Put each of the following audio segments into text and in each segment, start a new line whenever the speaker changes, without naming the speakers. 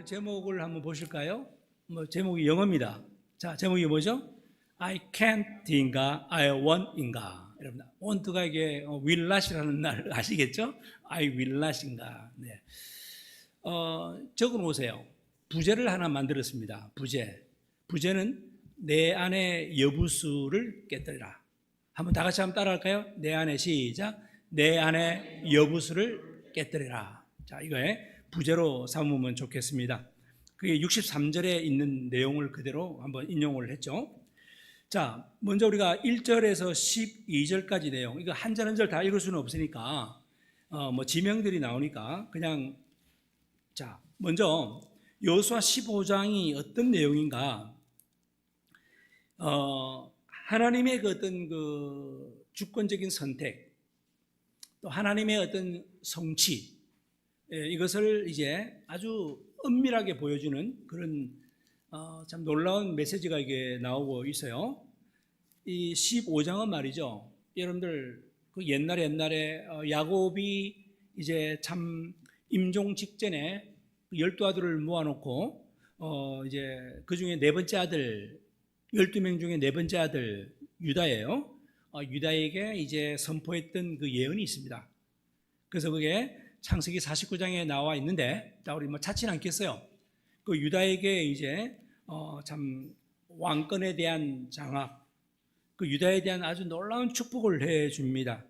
제목을 한번 보실까요? 제목이 영어입니다. 자, 제목이 뭐죠? I can't인가, I won't인가. 여러분, won't가 이게 will not이라는 날 아시겠죠? I will not인가. 네. 적어 놓으세요. 부제를 하나 만들었습니다. 부제는 내 안의 여부수를 깨뜨리라. 한번 다 같이 한번 따라할까요? 내 안에 시작. 내 안에 여부수를 깨뜨리라. 자, 이거에 부제로 삼으면 좋겠습니다. 그게 63절에 있는 내용을 그대로 한번 인용을 했죠. 자, 먼저 우리가 1절에서 12절까지 내용, 이거 한 절 한 절 다 읽을 수는 없으니까 지명들이 나오니까 그냥, 자, 먼저 여호수아 15장이 어떤 내용인가? 하나님의 그 어떤 그 주권적인 선택, 또 하나님의 어떤 성취, 이것을 이제 아주 은밀하게 보여주는 그런 참 놀라운 메시지가 이게 나오고 있어요. 이 15장은 말이죠. 여러분들 그 옛날에 야곱이 이제 참 임종 직전에 12아들을 모아놓고 이제 그 중에 네 번째 아들, 12명 중에 네 번째 아들 유다예요. 유다에게 이제 선포했던 그 예언이 있습니다. 그래서 그게 창세기 49장에 나와 있는데, 자, 우리 찾지는 않겠어요. 그 유다에게 이제 참 왕권에 대한 장악, 그 유다에 대한 아주 놀라운 축복을 해 줍니다.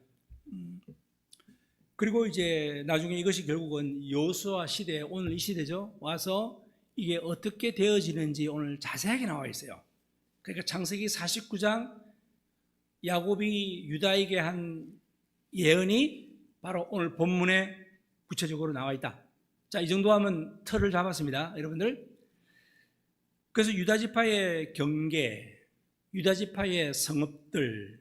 그리고 이제 나중에 이것이 결국은 여호수아 시대, 오늘 이 시대죠. 와서 이게 어떻게 되어지는지 오늘 자세하게 나와 있어요. 그러니까 창세기 49장 야곱이 유다에게 한 예언이 바로 오늘 본문에 구체적으로 나와 있다. 자, 이 정도 하면 틀을 잡았습니다, 여러분들. 그래서 유다지파의 경계, 유다지파의 성읍들,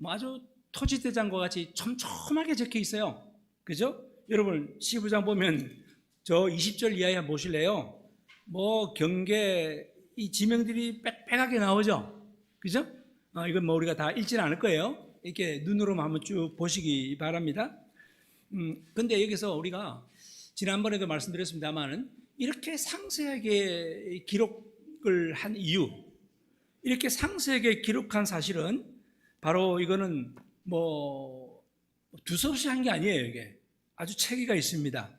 아주 토지대장과 같이 촘촘하게 적혀 있어요. 그죠? 여러분 15장 보면 저 20절 이하에 한번 보실래요? 경계 이 지명들이 빽빽하게 나오죠. 그죠? 이건 우리가 다 읽지는 않을 거예요. 이렇게 눈으로만 한번 쭉 보시기 바랍니다. 근데 여기서 우리가 지난번에도 말씀드렸습니다만은 이렇게 상세하게 기록을 한 이유, 이렇게 상세하게 기록한 사실은 바로 이거는 두서없이 한 게 아니에요. 이게 아주 체계가 있습니다.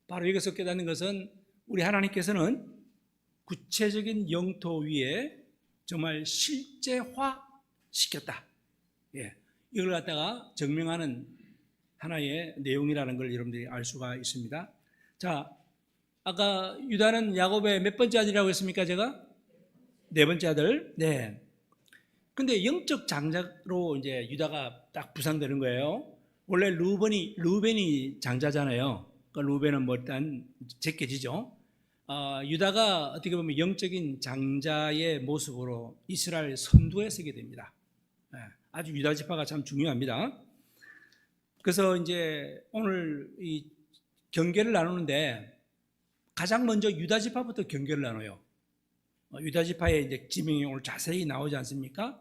바로 여기서 깨닫는 것은 우리 하나님께서는 구체적인 영토 위에 정말 실제화 시켰다. 예, 이걸 갖다가 증명하는 하나의 내용이라는 걸 여러분들이 알 수가 있습니다. 자, 아까 유다는 야곱의 몇 번째 아들이라고 했습니까? 제가 네 번째 아들. 네. 근데 영적 장자로 이제 유다가 딱 부상되는 거예요. 원래 루벤이 장자잖아요. 그러니까 루벤은 일단 제껴지죠. 유다가 어떻게 보면 영적인 장자의 모습으로 이스라엘 선두에 서게 됩니다. 아주 유다 지파가 참 중요합니다. 그래서 이제 오늘 이 경계를 나누는데 가장 먼저 유다 지파부터 경계를 나눠요. 유다 지파의 이제 지명이 오늘 자세히 나오지 않습니까?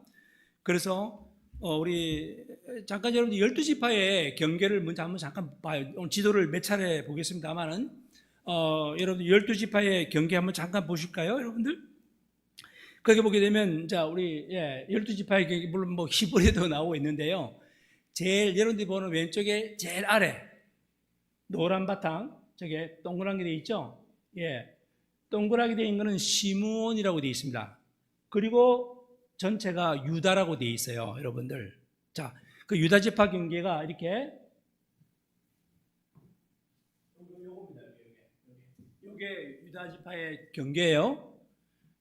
그래서 우리 잠깐 여러분들 12지파의 경계를 먼저 한번 잠깐 봐요. 오늘 지도를 몇 차례 보겠습니다만은 여러분들 12지파의 경계 한번 잠깐 보실까요, 여러분들? 거기 보게 되면 자, 우리 12지파의 경계 물론 히브리어도 나오고 있는데요. 제일 여러분들이 보는 왼쪽에 제일 아래 노란 바탕, 저게 동그랗게 되어 있죠? 예, 동그랗게 되어 있는 것은 시므온이라고 되어 있습니다. 그리고 전체가 유다라고 되어 있어요, 여러분들. 자, 그 유다 지파 경계가 이렇게 이게 유다 지파의 경계예요.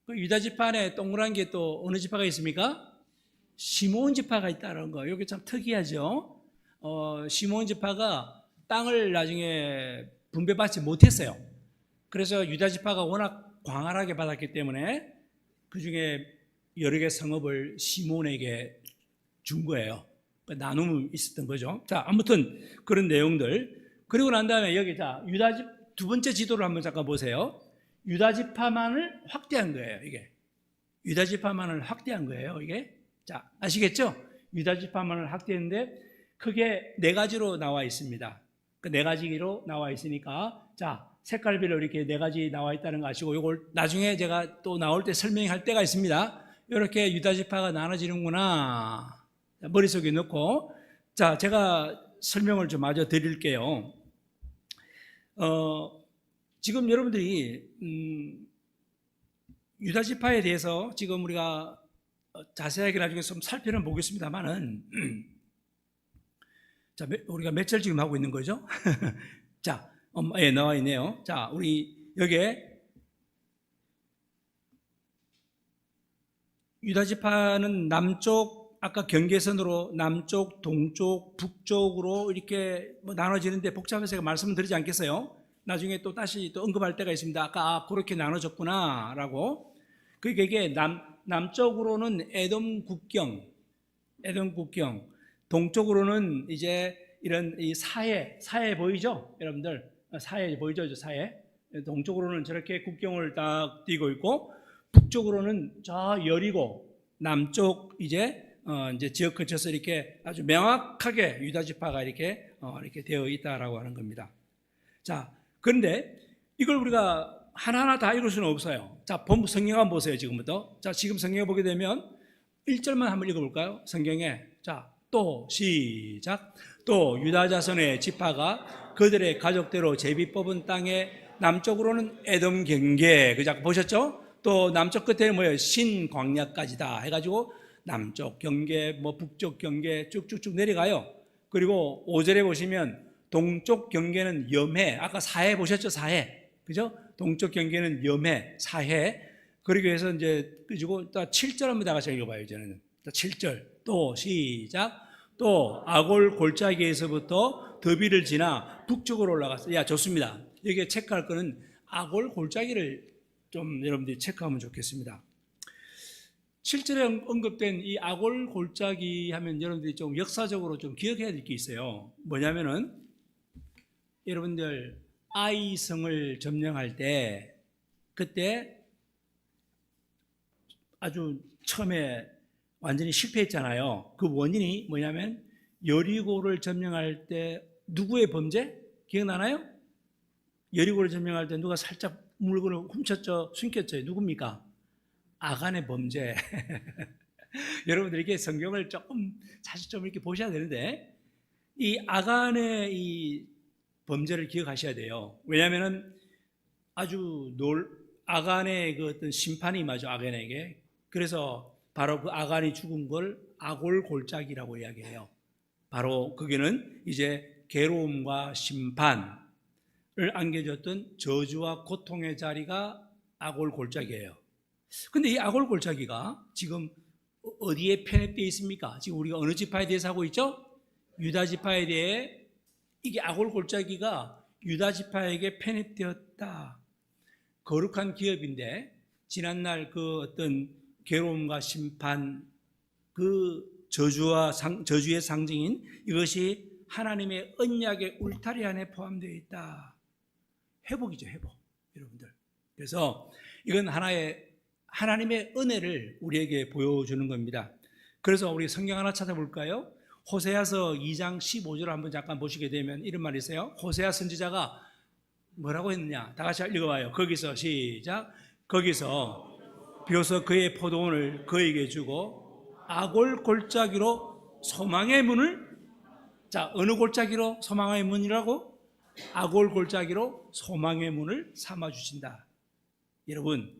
그 유다 지파 안에 동그란 게 또 어느 지파가 있습니까? 시므온 지파가 있다는 거. 이게 참 특이하죠. 시므온 지파가 땅을 나중에 분배받지 못했어요. 그래서 유다 지파가 워낙 광활하게 받았기 때문에 그 중에 여러 개 성읍을 시므온에게 준 거예요. 나눔이 있었던 거죠. 자, 아무튼 그런 내용들. 그리고 난 다음에 여기 두 번째 지도를 한번 잠깐 보세요. 유다 지파만을 확대한 거예요. 이게 유다 지파만을 확대한 거예요. 이게 자, 아시겠죠? 유다 지파만을 확대했는데 크게 네 가지로 나와 있습니다. 그 네 가지로 나와 있으니까 자, 색깔별로 이렇게 네 가지 나와 있다는 거 아시고, 이걸 나중에 제가 또 나올 때 설명할 때가 있습니다. 이렇게 유다 지파가 나눠지는구나 머릿속에 넣고, 자, 제가 설명을 좀 마저 드릴게요. 지금 여러분들이 유다 지파에 대해서 지금 우리가 자세하게 나중에 좀 살펴는 보겠습니다만은 자, 우리가 몇 절 지금 하고 있는 거죠? 자, 예, 나와 있네요. 자, 우리 여기에 유다 지파는 남쪽, 아까 경계선으로 남쪽, 동쪽, 북쪽으로 이렇게 뭐 나눠지는데 복잡해서 제가 말씀을 드리지 않겠어요? 나중에 또 다시 또 언급할 때가 있습니다. 아까 그렇게 나눠졌구나라고. 그러니까 이게 남쪽으로는 에돔 국경, 동쪽으로는 이제 이런 이 사해 보이죠? 여러분들 사해 보이죠? 사해. 동쪽으로는 저렇게 국경을 딱 띄고 있고, 북쪽으로는 저 여리고, 남쪽 이제 지역 거쳐서 이렇게 아주 명확하게 유다 지파가 이렇게 되어 있다라고 하는 겁니다. 자, 그런데 이걸 우리가 하나하나 다 읽을 수는 없어요. 자, 성경 한번 보세요. 지금부터. 자, 지금 성경 보게 되면 1절만 한번 읽어볼까요? 성경에. 자, 또 시작. 또 유다 자손의 지파가 그들의 가족대로 제비 뽑은 땅에 남쪽으로는 에돔 경계, 그자 보셨죠? 또 남쪽 끝에는 뭐예요? 신광야까지다 해가지고 남쪽 경계, 뭐 북쪽 경계 쭉쭉쭉 내려가요. 그리고 5절에 보시면 동쪽 경계는 염해, 아까 사해 보셨죠? 사해, 그죠? 동쪽 경계는 염해, 사해. 그러기 위해서 이제 그리고 또 7절 한번 다 같이 읽어봐요. 이제는 7절 또 시작. 또 아골 골짜기에서부터 더비를 지나 북쪽으로 올라갔어요. 야, 좋습니다. 여기에 체크할 거는 아골 골짜기를 좀 여러분들이 체크하면 좋겠습니다. 7절에 언급된 이 아골 골짜기 하면 여러분들이 좀 역사적으로 좀 기억해야 될 게 있어요. 뭐냐면은 여러분들 아이성을 점령할 때 그때 아주 처음에 완전히 실패했잖아요. 그 원인이 뭐냐면 여리고를 점령할 때 누구의 범죄? 기억나나요? 여리고를 점령할 때 누가 살짝 물건을 훔쳤죠? 숨겼죠? 누굽니까? 아간의 범죄. 여러분들에게 성경을 조금 사실 좀 이렇게 보셔야 되는데 이 아간의 이 범죄를 기억하셔야 돼요. 왜냐하면 아주 아간의 그 어떤 심판이 임하죠. 아간에게. 그래서 바로 그 아간이 죽은 걸 아골 골짜기라고 이야기해요. 바로 거기는 이제 괴로움과 심판을 안겨줬던 저주와 고통의 자리가 아골 골짜기예요. 근데 이 아골 골짜기가 지금 어디에 편입되어 있습니까? 지금 우리가 어느 지파에 대해서 하고 있죠? 유다 지파에 대해 이게 아골 골짜기가 유다 지파에게 편입되었다. 거룩한 기업인데 지난날 그 어떤 괴로움과 심판, 그 저주의 상징인 이것이 하나님의 언약의 울타리 안에 포함되어 있다. 회복이죠, 회복. 여러분들. 그래서 이건 하나님의 은혜를 우리에게 보여주는 겁니다. 그래서 우리 성경 하나 찾아볼까요? 호세아서 2장 15절 한번 잠깐 보시게 되면 이런 말이 있어요. 호세아 선지자가 뭐라고 했느냐? 다 같이 읽어봐요. 거기서 시작. 거기서 비로소 그의 포도원을 그에게 주고 아골 골짜기로 소망의 문을, 자, 어느 골짜기로 소망의 문이라고? 아골 골짜기로 소망의 문을 삼아 주신다. 여러분,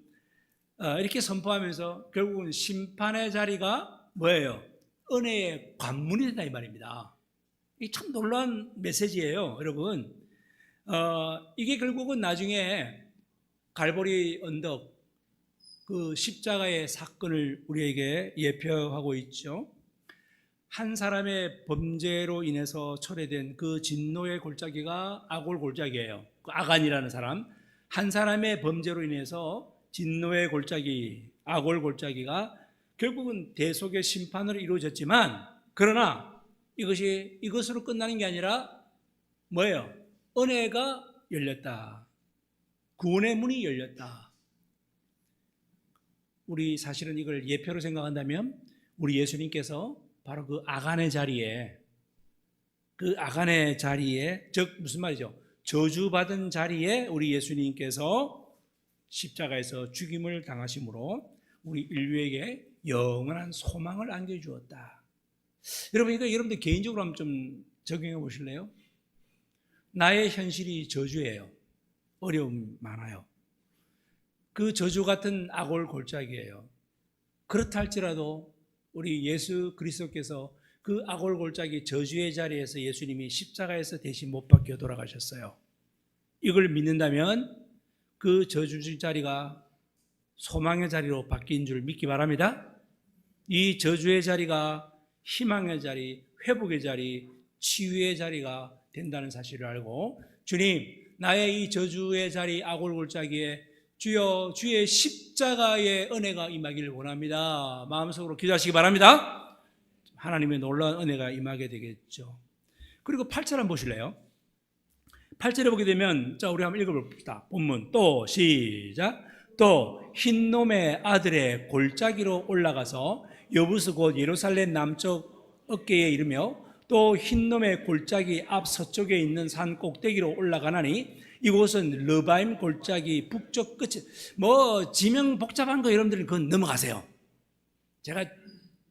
이렇게 선포하면서 결국은 심판의 자리가 뭐예요? 은혜의 관문이 된다 이 말입니다. 이게 참 놀라운 메시지예요, 여러분. 이게 결국은 나중에 갈보리 언덕 그 십자가의 사건을 우리에게 예표하고 있죠. 한 사람의 범죄로 인해서 초래된 그 진노의 골짜기가 아골 골짜기예요. 그 아간이라는 사람, 한 사람의 범죄로 인해서 진노의 골짜기, 아골 골짜기가 결국은 대속의 심판으로 이루어졌지만, 그러나 이것으로 끝나는 게 아니라 뭐예요? 은혜가 열렸다. 구원의 문이 열렸다. 우리 사실은 이걸 예표로 생각한다면 우리 예수님께서 바로 그 아간의 자리에, 즉 무슨 말이죠? 저주받은 자리에 우리 예수님께서 십자가에서 죽임을 당하심으로 우리 인류에게 영원한 소망을 안겨주었다. 여러분, 이거 여러분들 개인적으로 한번 좀 적용해 보실래요? 나의 현실이 저주예요. 어려움 많아요. 그 저주 같은 악올 골짜기예요. 그렇다 할지라도 우리 예수 그리스도께서 그 악올 골짜기 저주의 자리에서 예수님이 십자가에서 대신 못 박혀 돌아가셨어요. 이걸 믿는다면 그 저주 자리가 소망의 자리로 바뀐 줄 믿기 바랍니다. 이 저주의 자리가 희망의 자리, 회복의 자리, 치유의 자리가 된다는 사실을 알고, 주님, 나의 이 저주의 자리 악올 골짜기에 주여 주의 십자가의 은혜가 임하기를 원합니다. 마음속으로 기도하시기 바랍니다. 하나님의 놀라운 은혜가 임하게 되겠죠. 그리고 8절 한번 보실래요? 8절에 보게 되면, 자, 우리 한번 읽어봅시다. 본문 또 시작. 또 흰놈의 아들의 골짜기로 올라가서 여부스 곧 예루살렘 남쪽 어깨에 이르며 또 흰놈의 골짜기 앞 서쪽에 있는 산 꼭대기로 올라가나니 이곳은 르바임 골짜기 북쪽 끝이, 뭐 지명 복잡한 거 여러분들은 그건 넘어가세요. 제가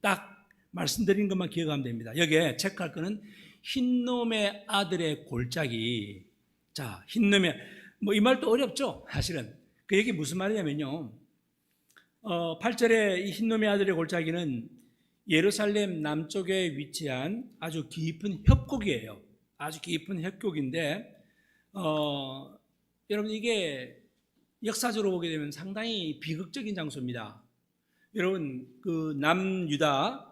딱 말씀드린 것만 기억하면 됩니다. 여기에 체크할 거는 흰놈의 아들의 골짜기. 자, 흰놈의, 뭐 이 말도 어렵죠, 사실은. 그 얘기 무슨 말이냐면요, 8절에 이 흰놈의 아들의 골짜기는 예루살렘 남쪽에 위치한 아주 깊은 협곡이에요. 아주 깊은 협곡인데, 여러분, 이게 역사적으로 보게 되면 상당히 비극적인 장소입니다. 여러분, 그 남유다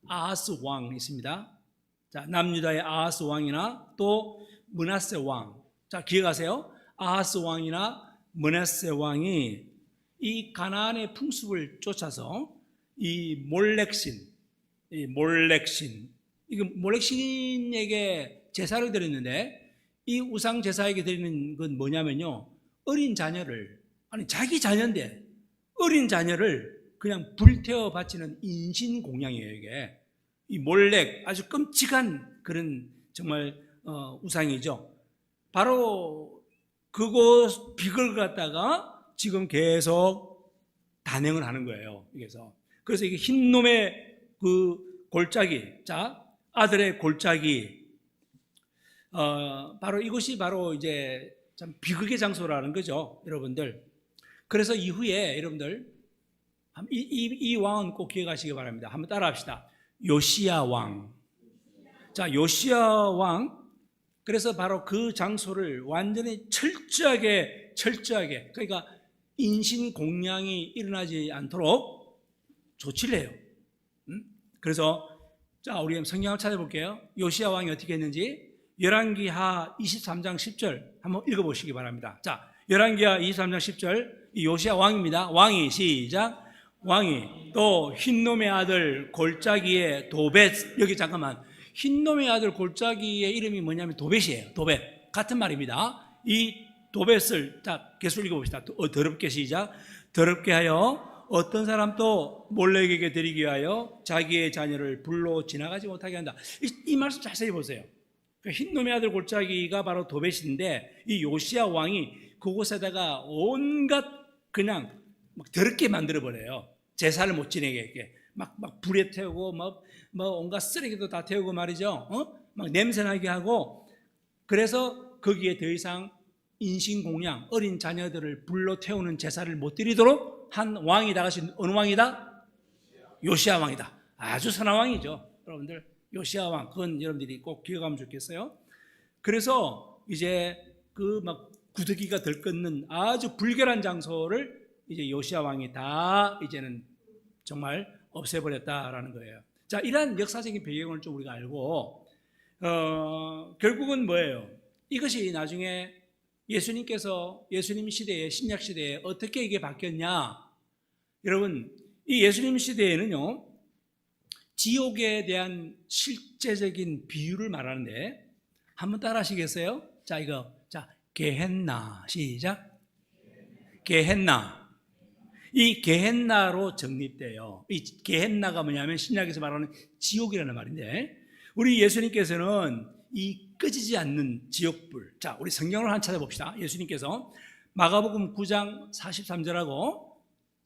아하스 왕 있습니다. 자, 남유다의 아하스 왕이나 또 므낫세 왕. 자, 기억하세요. 아하스 왕이나 므낫세 왕이 이 가나안의 풍습을 쫓아서 이 몰렉신, 이거 몰렉신에게 제사를 드렸는데, 이 우상 제사에게 드리는 건 뭐냐면요, 어린 자녀를, 아니 자기 자녀인데 어린 자녀를 그냥 불태워 바치는 인신공양이에요. 이게 이 몰렉, 아주 끔찍한 그런 정말 우상이죠. 바로 그곳 비극을 갖다가 지금 계속 단행을 하는 거예요. 그래서 이게 흰놈의 그 골짜기, 자, 아들의 골짜기, 바로 이것이 바로 이제 참 비극의 장소라는 거죠, 여러분들. 그래서 이후에 여러분들 이 왕은 꼭 기억하시기 바랍니다. 한번 따라합시다. 요시야 왕. 자, 요시야 왕. 그래서 바로 그 장소를 완전히 철저하게, 그러니까 인신공양이 일어나지 않도록 조치를 해요. 그래서 자, 우리 성경을 찾아볼게요. 요시야 왕이 어떻게 했는지 열왕기하 23장 10절 한번 읽어보시기 바랍니다. 자, 열왕기하 23장 10절, 이 요시야 왕입니다. 왕이, 시작. 왕이 또 흰놈의 아들 골짜기에 도벳, 여기 잠깐만, 흰놈의 아들 골짜기의 이름이 뭐냐면 도벳이에요. 도벳, 같은 말입니다. 이 도벳을, 자, 계속 읽어봅시다. 더럽게, 시작. 더럽게 하여 어떤 사람도 몰렉에게 드리기 위하여 자기의 자녀를 불로 지나가지 못하게 한다. 이 말씀 자세히 보세요. 흰놈의 아들 골짜기가 바로 도벳인데, 이 요시야 왕이 그곳에다가 온갖 그냥 막 더럽게 만들어버려요. 제사를 못 지내게 막 불에 태우고 뭐 온갖 쓰레기도 다 태우고 말이죠. 막 냄새나게 하고, 그래서 거기에 더 이상 인신공양, 어린 자녀들을 불로 태우는 제사를 못 드리도록 한 왕이 나가신, 어느 왕이다? 요시야 왕이다. 아주 선한 왕이죠, 여러분들. 요시야 왕, 그건 여러분들이 꼭 기억하면 좋겠어요. 그래서 이제 그 막 구더기가 들끓는 아주 불결한 장소를 이제 요시야 왕이 다 이제는 정말 없애버렸다라는 거예요. 자, 이러한 역사적인 배경을 좀 우리가 알고, 결국은 뭐예요? 이것이 나중에 예수님 시대에, 신약 시대에 어떻게 이게 바뀌었냐? 여러분, 이 예수님 시대에는요, 지옥에 대한 실제적인 비유를 말하는데, 한번 따라 하시겠어요? 자, 자, 게헨나, 시작. 게헨나. 이 게헨나로 정립돼요. 이 게헨나가 뭐냐면 신약에서 말하는 지옥이라는 말인데, 우리 예수님께서는 이 꺼지지 않는 지옥불. 자, 우리 성경을 한번 찾아봅시다. 예수님께서 마가복음 9장 43절하고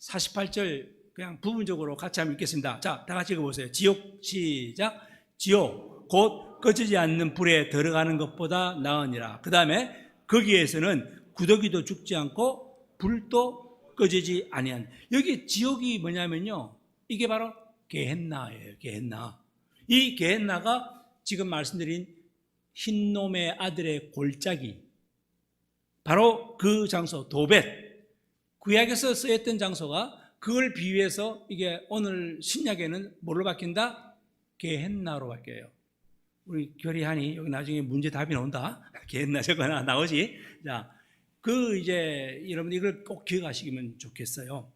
48절 그냥 부분적으로 같이 한번 읽겠습니다. 자, 다 같이 읽어보세요. 지옥, 시작. 지옥, 곧 꺼지지 않는 불에 들어가는 것보다 나으니라. 그 다음에 거기에서는 구더기도 죽지 않고 불도 꺼지지 아니한. 여기 지옥이 뭐냐면요, 이게 바로 게헨나예요. 게헨나. 이 게헨나가 지금 말씀드린 흰놈의 아들의 골짜기, 바로 그 장소 도벳, 구약에서 쓰였던 장소가 그걸 비유해서 이게 오늘 신약에는 뭘로 바뀐다? 게헨나로 바뀌어요. 우리 결의하니 여기 나중에 문제 답이 나온다. 게헨나 저거 하나 나오지. 자, 그 이제 여러분 이걸 꼭 기억하시면 좋겠어요.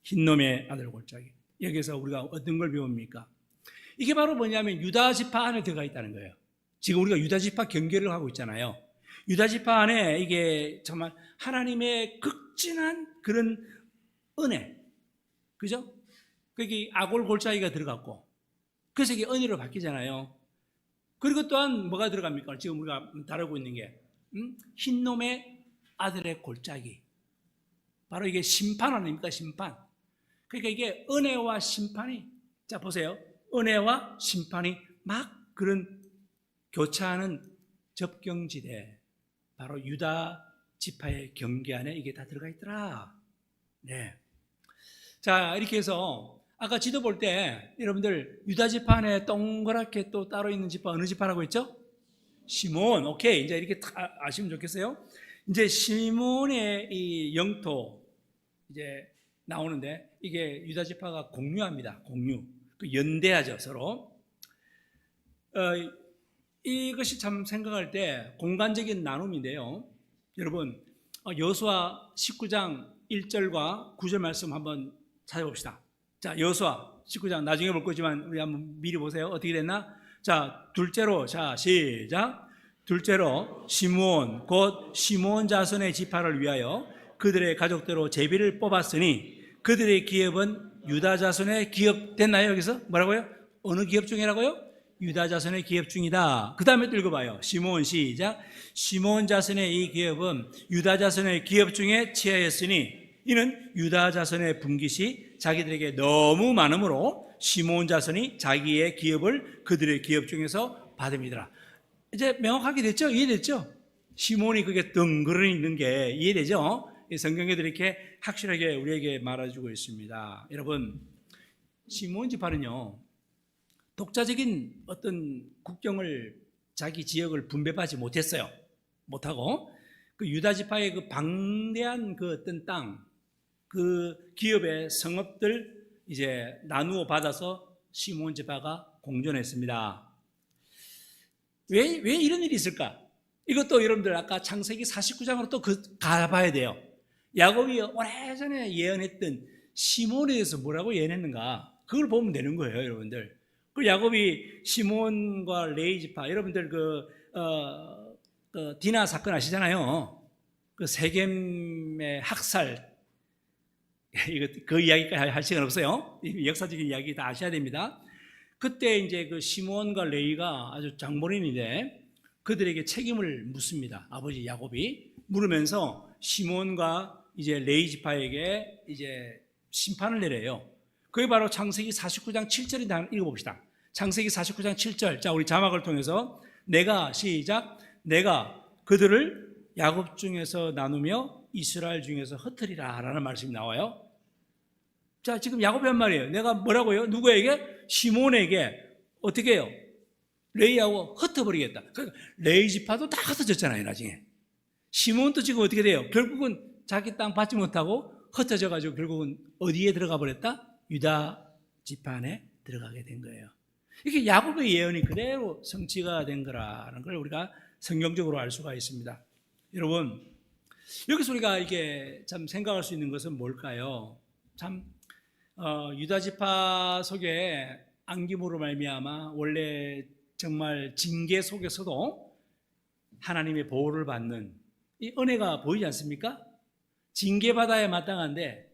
흰놈의 아들 골짜기. 여기서 우리가 어떤 걸 배웁니까? 이게 바로 뭐냐면 유다 지파 안에 들어가 있다는 거예요. 지금 우리가 유다 지파 경계를 하고 있잖아요. 유다 지파 안에 이게 정말 하나님의 극진한 그런 은혜, 그죠? 거기 아골 골짜기가 들어갔고, 그래서 이게 은혜로 바뀌잖아요. 그리고 또한 뭐가 들어갑니까? 지금 우리가 다루고 있는 게 흰놈의 아들의 골짜기. 바로 이게 심판 아닙니까? 심판. 그러니까 이게 은혜와 심판이, 자 보세요. 은혜와 심판이 막 그런 교차하는 접경지대, 바로 유다 지파의 경계 안에 이게 다 들어가 있더라. 네. 자, 이렇게 해서 아까 지도 볼 때 여러분들 유다 지파 안에 동그랗게 또 따로 있는 지파 어느 지파라고 했죠? 시몬. 오케이. 이제 이렇게 다 아시면 좋겠어요. 이제 시몬의 이 영토 이제 나오는데 이게 유다 지파가 공유합니다. 공유. 그 연대하죠, 서로. 이것이 참 생각할 때 공간적인 나눔인데요. 여러분, 여호수아 19장 1절과 9절 말씀 한번 찾아봅시다. 자, 여호수아 19장 나중에 볼 거지만 우리 한번 미리 보세요. 어떻게 됐나? 자, 둘째로, 자, 시작. 둘째로 시므온 곧 시므온 자손의 지파를 위하여 그들의 가족대로 제비를 뽑았으니 그들의 기업은 유다 자손의 기업 됐나요? 여기서 뭐라고요? 어느 기업 중이라고요? 유다 자손의 기업 중이다. 그 다음에 또 읽어봐요. 시므온 시작. 시므온 자손의 이 기업은 유다 자손의 기업 중에 취하였으니 이는 유다 자손의 분깃이 자기들에게 너무 많으므로 시므온 자손이 자기의 기업을 그들의 기업 중에서 받음이더라. 이제 명확하게 됐죠? 이해됐죠? 시므온이 그게 덩그러니 있는 게 이해되죠? 성경에도 이렇게 확실하게 우리에게 말해주고 있습니다. 여러분, 시므온 지파는요, 독자적인 어떤 국경을, 자기 지역을 분배받지 못했어요. 못하고 그 유다 지파의 그 방대한 그 어떤 땅, 그 기업의 성읍들 이제 나누어 받아서 시므온 지파가 공존했습니다. 왜 이런 일이 있을까? 이것도 여러분들 아까 창세기 49장으로 또 가봐야 돼요. 야곱이 오래전에 예언했던 시므온에 대해서 뭐라고 예언했는가? 그걸 보면 되는 거예요, 여러분들. 그 야곱이 시몬과 레위 지파, 여러분들 그 디나 사건 아시잖아요. 그 세겜의 학살, 이거 그 이야기까지 할 시간 없어요. 역사적인 이야기 다 아셔야 됩니다. 그때 이제 그 시몬과 레위가 아주 장본인인데 그들에게 책임을 묻습니다. 아버지 야곱이 물으면서 시몬과 이제 레위 지파에게 이제 심판을 내려요. 그게 바로 창세기 49장 7절인데 읽어봅시다. 창세기 49장 7절. 자, 우리 자막을 통해서 내가 시작. 내가 그들을 야곱 중에서 나누며 이스라엘 중에서 흩으리라 라는 말씀이 나와요. 자, 지금 야곱이 한 말이에요. 내가 뭐라고요? 누구에게? 시몬에게 어떻게 해요? 레위하고 흩어버리겠다. 그러니까 레위 지파도 다 흩어졌잖아요, 나중에. 시몬도 지금 어떻게 돼요? 결국은 자기 땅 받지 못하고 흩어져가지고 결국은 어디에 들어가 버렸다? 유다 지파 안에 들어가게 된 거예요. 이게 야곱의 예언이 그대로 성취가 된 거라는 걸 우리가 성경적으로 알 수가 있습니다. 여러분, 여기서 우리가 이게 참 생각할 수 있는 것은 뭘까요? 참 유다 지파 속에 안김으로 말미암아 원래 정말 징계 속에서도 하나님의 보호를 받는 이 은혜가 보이지 않습니까? 징계받아야 마땅한데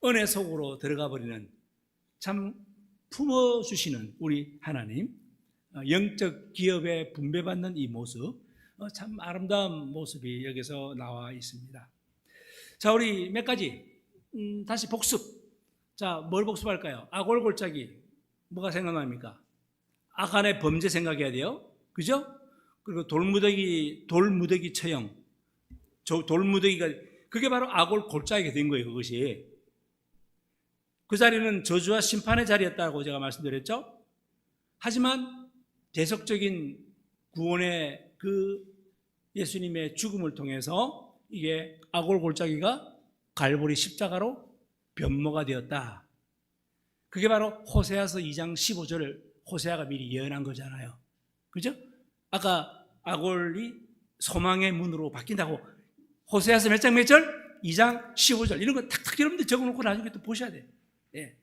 은혜 속으로 들어가 버리는, 참 품어주시는 우리 하나님, 영적 기업에 분배받는 이 모습, 참 아름다운 모습이 여기서 나와 있습니다. 자, 우리 몇 가지 다시 복습. 자, 뭘 복습할까요? 아골골짜기. 뭐가 생각납니까? 악한의 범죄 생각해야 돼요. 그죠? 그리고 돌무더기 처형. 돌무더기가, 그게 바로 아골골짜기가 된 거예요, 그것이. 그 자리는 저주와 심판의 자리였다고 제가 말씀드렸죠? 하지만 대속적인 구원의 그 예수님의 죽음을 통해서 이게 아골골짜기가 갈보리 십자가로 변모가 되었다. 그게 바로 호세아서 2장 15절을 호세아가 미리 예언한 거잖아요. 그죠? 아까 아골이 소망의 문으로 바뀐다고 호세아서 몇 장 몇 절? 2장 15절. 이런 거 탁탁 여러분들 적어놓고 나중에 또 보셔야 돼요. 예.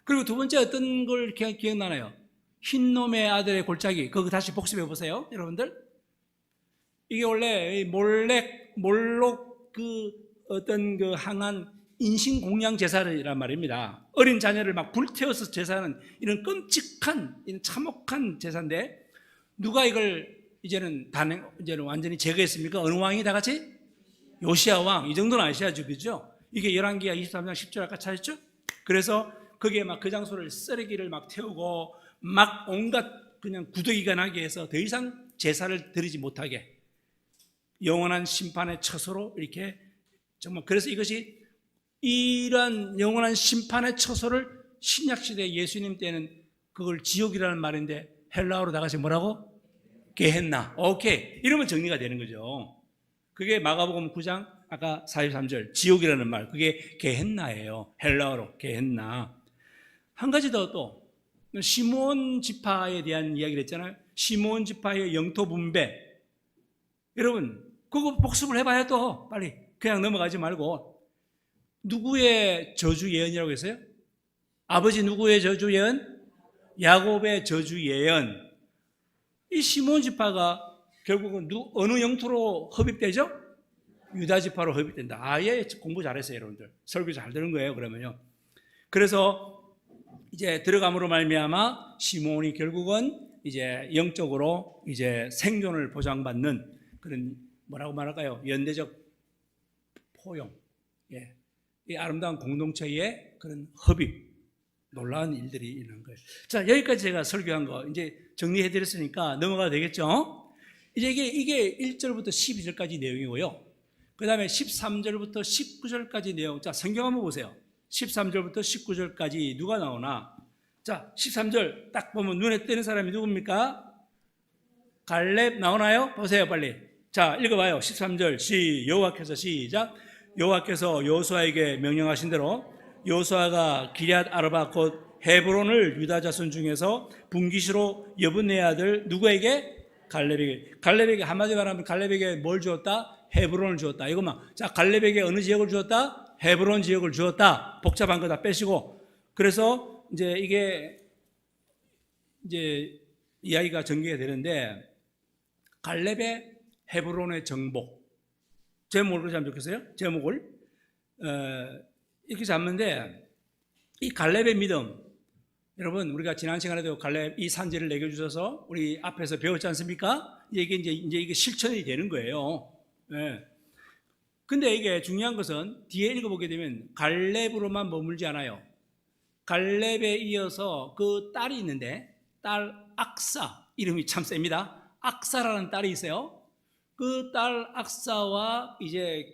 그리고 두 번째 어떤 걸 기억나나요? 흰놈의 아들의 골짜기. 그거 다시 복습해 보세요, 여러분들. 이게 원래 몰록 그 어떤 그 항한 인신공양 제사란 말입니다. 어린 자녀를 막 불태워서 제사하는 이런 끔찍한, 이런 참혹한 제사인데, 누가 이걸 이제는 완전히 제거했습니까? 어느 왕이 다 같이? 요시야 왕. 이 정도는 아셔야죠, 그죠? 이게 열왕기하 23장 10절 아까 찾았죠? 그래서 거기에 막 그 장소를 쓰레기를 막 태우고 막 온갖 그냥 구더기가 나게 해서 더 이상 제사를 드리지 못하게 영원한 심판의 처소로 이렇게 정말, 그래서 이것이 이러한 영원한 심판의 처소를 신약시대 예수님 때는 그걸 지옥이라는 말인데 헬라어로 다 같이 뭐라고? 게헨나. 오케이. 이러면 정리가 되는 거죠. 그게 마가복음 9장 아까 43절 지옥이라는 말, 그게 게헨나예요. 헬라어로 게헨나. 한 가지 더, 또 시므온 지파에 대한 이야기를 했잖아요. 시므온 지파의 영토 분배. 여러분 그거 복습을 해봐요. 또 빨리 그냥 넘어가지 말고. 누구의 저주 예언이라고 했어요? 아버지 누구의 저주 예언? 야곱의 저주 예언. 이 시므온 지파가 결국은 어느 영토로 흡입되죠? 유다 지파로 흡입된다. 아예 공부 잘했어요, 여러분들. 설교 잘 들은 거예요, 그러면요. 그래서 이제 들어감으로 말미암아 시므온이 결국은 이제 영적으로 이제 생존을 보장받는 그런, 뭐라고 말할까요? 연대적 포용. 예. 이 아름다운 공동체의 그런 흡입, 놀라운 일들이 있는 거예요. 자, 여기까지 제가 설교한 거 이제 정리해 드렸으니까 넘어가도 되겠죠? 이제 이게 1절부터 12절까지 내용이고요. 그 다음에 13절부터 19절까지 내용. 자, 성경 한번 보세요. 13절부터 19절까지 누가 나오나? 자, 13절 딱 보면 눈에 띄는 사람이 누굽니까? 갈렙 나오나요? 보세요, 빨리. 자, 읽어봐요. 13절 여호와께서 시작. 여호와께서 여호수아에게 명령하신 대로 여호수아가 기럇 아르바 곧 헤브론을 유다 자손 중에서 분깃으로 여분네 아들 누구에게? 갈렙에게 한마디로 말하면 갈렙에게 뭘 주었다? 헤브론을 주었다. 이것만. 자, 갈렙에게 어느 지역을 주었다? 헤브론 지역을 주었다. 복잡한 거 다 빼시고. 그래서 이제 이게 이제 이야기가 전개가 되는데, 갈렙의 헤브론의 정복. 제목을 그렇게 하면 좋겠어요? 제목을 이렇게 잡는데, 이 갈렙의 믿음, 여러분 우리가 지난 시간에도 갈렙 이 산지를 내게 주셔서 우리 앞에서 배웠지 않습니까? 이게 이게 실천이 되는 거예요. 예. 근데 이게 중요한 것은 뒤에 읽어보게 되면 갈렙으로만 머물지 않아요. 갈렙에 이어서 그 딸이 있는데, 딸 악사, 이름이 참 셉니다. 악사라는 딸이 있어요. 그 딸 악사와 이제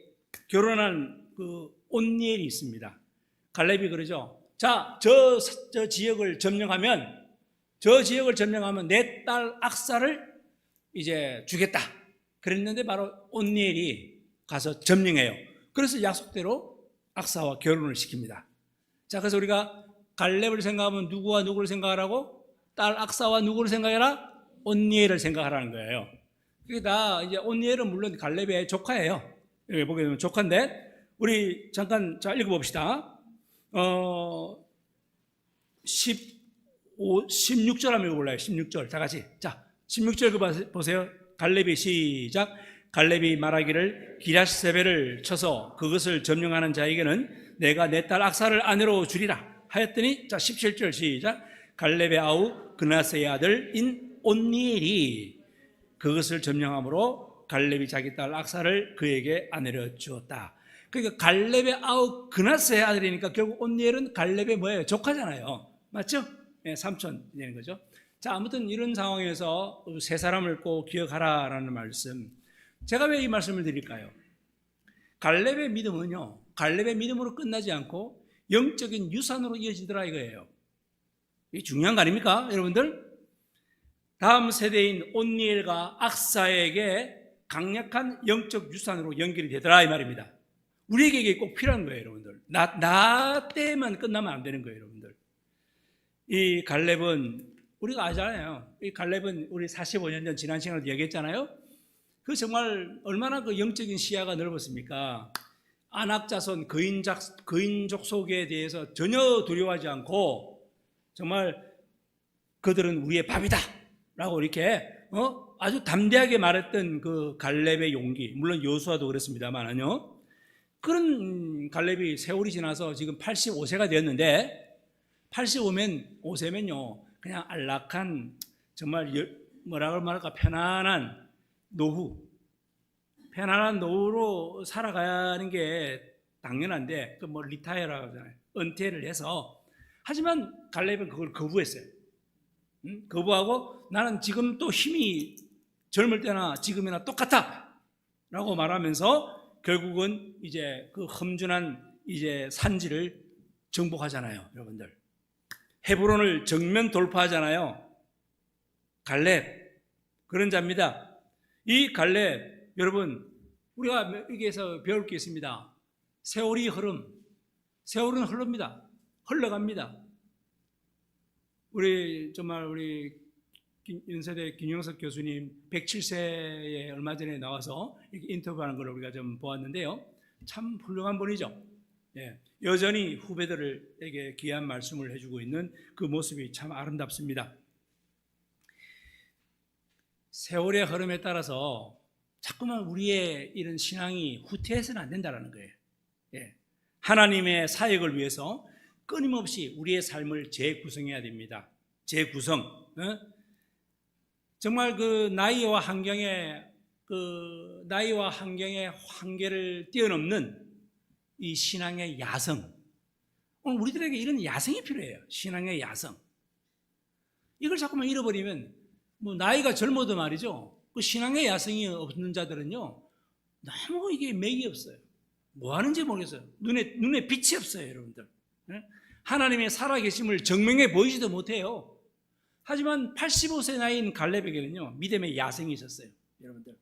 결혼한 그 온니엘이 있습니다. 갈렙이 그러죠. 자, 저 지역을 점령하면 내 딸 악사를 이제 주겠다. 그랬는데 바로 온니엘이 가서 점령해요. 그래서 약속대로 악사와 결혼을 시킵니다. 자, 그래서 우리가 갈렙을 생각하면 누구와 누구를 생각하라고? 딸 악사와 누구를 생각해라? 온니엘을 생각하라는 거예요. 그게 다 이제 온니엘은 물론 갈렙의 조카예요. 여기 보게 되면 조카인데, 우리 잠깐 자 읽어봅시다. 16절 한번 읽어볼래요? 16절 다 같이. 자, 16절 보세요. 갈렙이 시작. 갈렙이 말하기를 기럇세벨을 쳐서 그것을 점령하는 자에게는 내가 내 딸 악사를 아내로 주리라 하였더니, 자 17절 시작. 갈렙의 아우 그나스의 아들인 온니엘이 그것을 점령함으로 갈렙이 자기 딸 악사를 그에게 아내로 주었다. 그러니까 갈렙의 아우 그나스의 아들이니까 결국 온니엘은 갈렙의 뭐예요? 조카잖아요. 맞죠? 네, 삼촌 되는 거죠. 자, 아무튼 이런 상황에서 세 사람을 꼭 기억하라라는 말씀. 제가 왜 이 말씀을 드릴까요? 갈렙의 믿음은요, 갈렙의 믿음으로 끝나지 않고 영적인 유산으로 이어지더라 이거예요. 이게 중요한 거 아닙니까, 여러분들? 다음 세대인 온니엘과 악사에게 강력한 영적 유산으로 연결이 되더라 이 말입니다. 우리에게 이게 꼭 필요한 거예요, 여러분들. 나 때만 끝나면 안 되는 거예요, 여러분들. 이 갈렙은 우리가 아잖아요. 이 갈렙은 우리 45년 전 지난 시간에도 얘기했잖아요. 그 정말 얼마나 그 영적인 시야가 넓었습니까? 아낙 자손 거인족 속에 대해서 전혀 두려워하지 않고 정말 그들은 우리의 밥이다 라고 이렇게 아주 담대하게 말했던 그 갈렙의 용기, 물론 여호수아도 그랬습니다만요. 그런 갈렙이 세월이 지나서 지금 85세가 되었는데 85세면요 그냥 안락한 정말 뭐라고 말할까 편안한 노후로 살아가는 게 당연한데 그 뭐 리타이어라고 하잖아요. 은퇴를 해서. 하지만 갈렙은 그걸 거부했어요. 거부하고 나는 지금 또 힘이 젊을 때나 지금이나 똑같아 라고 말하면서 결국은 이제 그 험준한 이제 산지를 정복하잖아요, 여러분들. 헤브론을 정면 돌파하잖아요. 갈렙 그런 자입니다. 이 갈렙 여러분 우리가 여기에서 배울 게 있습니다. 세월은 흐릅니다. 흘러갑니다. 우리 연세대 김영석 교수님 107세에 얼마 전에 나와서 인터뷰하는 걸 우리가 좀 보았는데요. 참 훌륭한 분이죠. 예, 여전히 후배들에게 귀한 말씀을 해주고 있는 그 모습이 참 아름답습니다. 세월의 흐름에 따라서 자꾸만 우리의 이런 신앙이 후퇴해서는 안 된다는 거예요. 예, 하나님의 사역을 위해서 끊임없이 우리의 삶을 재구성해야 됩니다. 재구성. 정말 그 나이와 환경의 한계를 뛰어넘는 이 신앙의 야성. 오늘 우리들에게 이런 야성이 필요해요. 신앙의 야성. 이걸 자꾸만 잃어버리면 뭐 나이가 젊어도 말이죠. 그 신앙의 야성이 없는 자들은요 너무 이게 맥이 없어요. 뭐 하는지 모르겠어요. 눈에 빛이 없어요, 여러분들. 하나님의 살아계심을 증명해 보이지도 못해요. 하지만 85세 나이인 갈렙에게는요 믿음의 야성이 있었어요, 여러분들.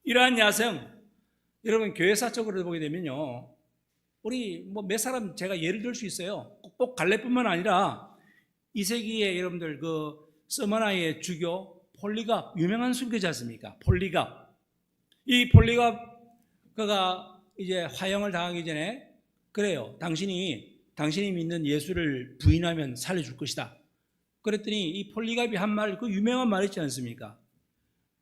이러한 야성, 여러분 교회사적으로 보게 되면요 우리 뭐 몇 사람 제가 예를 들 수 있어요. 꼭 갈렙뿐만 아니라 이 세기에 여러분들 그 서머나의 주교 폴리갑 유명한 순교지 않습니까? 폴리갑. 이 폴리갑 그가 이제 화형을 당하기 전에 그래요. 당신이 믿는 예수를 부인하면 살려줄 것이다. 그랬더니 이 폴리갑이 한 말, 그 유명한 말 있지 않습니까?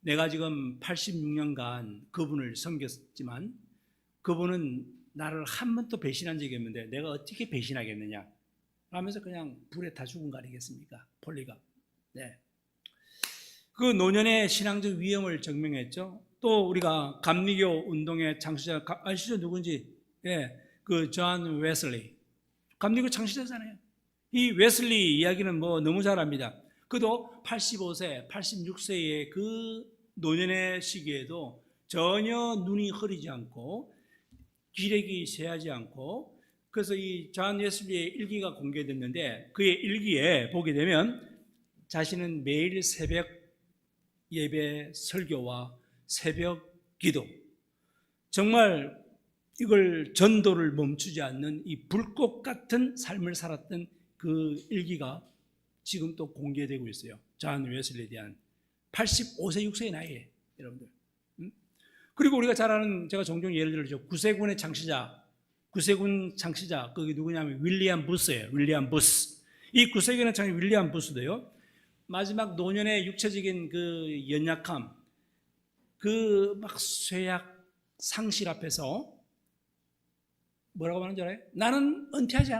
내가 지금 86년간 그분을 섬겼지만 그분은 나를 한 번도 배신한 적이 없는데 내가 어떻게 배신하겠느냐 하면서 그냥 불에 다 죽은 거 아니겠습니까? 폴리갑. 네. 그 노년의 신앙적 위험을 증명했죠. 또 우리가 감리교 운동의 창시자 아시죠? 누군지? 예, 그 존 웨슬리. 감리교 창시자잖아요. 이 웨슬리 이야기는 뭐 너무 잘 압니다. 그도 85세, 86세의 그 노년의 시기에도 전혀 눈이 흐리지 않고 기력이 쇠하지 않고, 그래서 이 존 웨슬리의 일기가 공개됐는데 그의 일기에 보게 되면 자신은 매일 새벽 예배 설교와 새벽 기도, 정말 이걸 전도를 멈추지 않는 이 불꽃 같은 삶을 살았던 그 일기가 지금 또 공개되고 있어요. 존 웨슬리에 대한 85세 6세의 나이에 여러분들. 그리고 우리가 잘 아는, 제가 종종 예를 들죠. 구세군 창시자 그게 누구냐면 윌리엄 부스예요. 윌리엄 부스. 이 구세군의 창시자 윌리엄 부스도요 마지막 노년의 육체적인 그 연약함, 그 막 쇠약 상실 앞에서 뭐라고 하는 줄 알아요? 나는 은퇴하지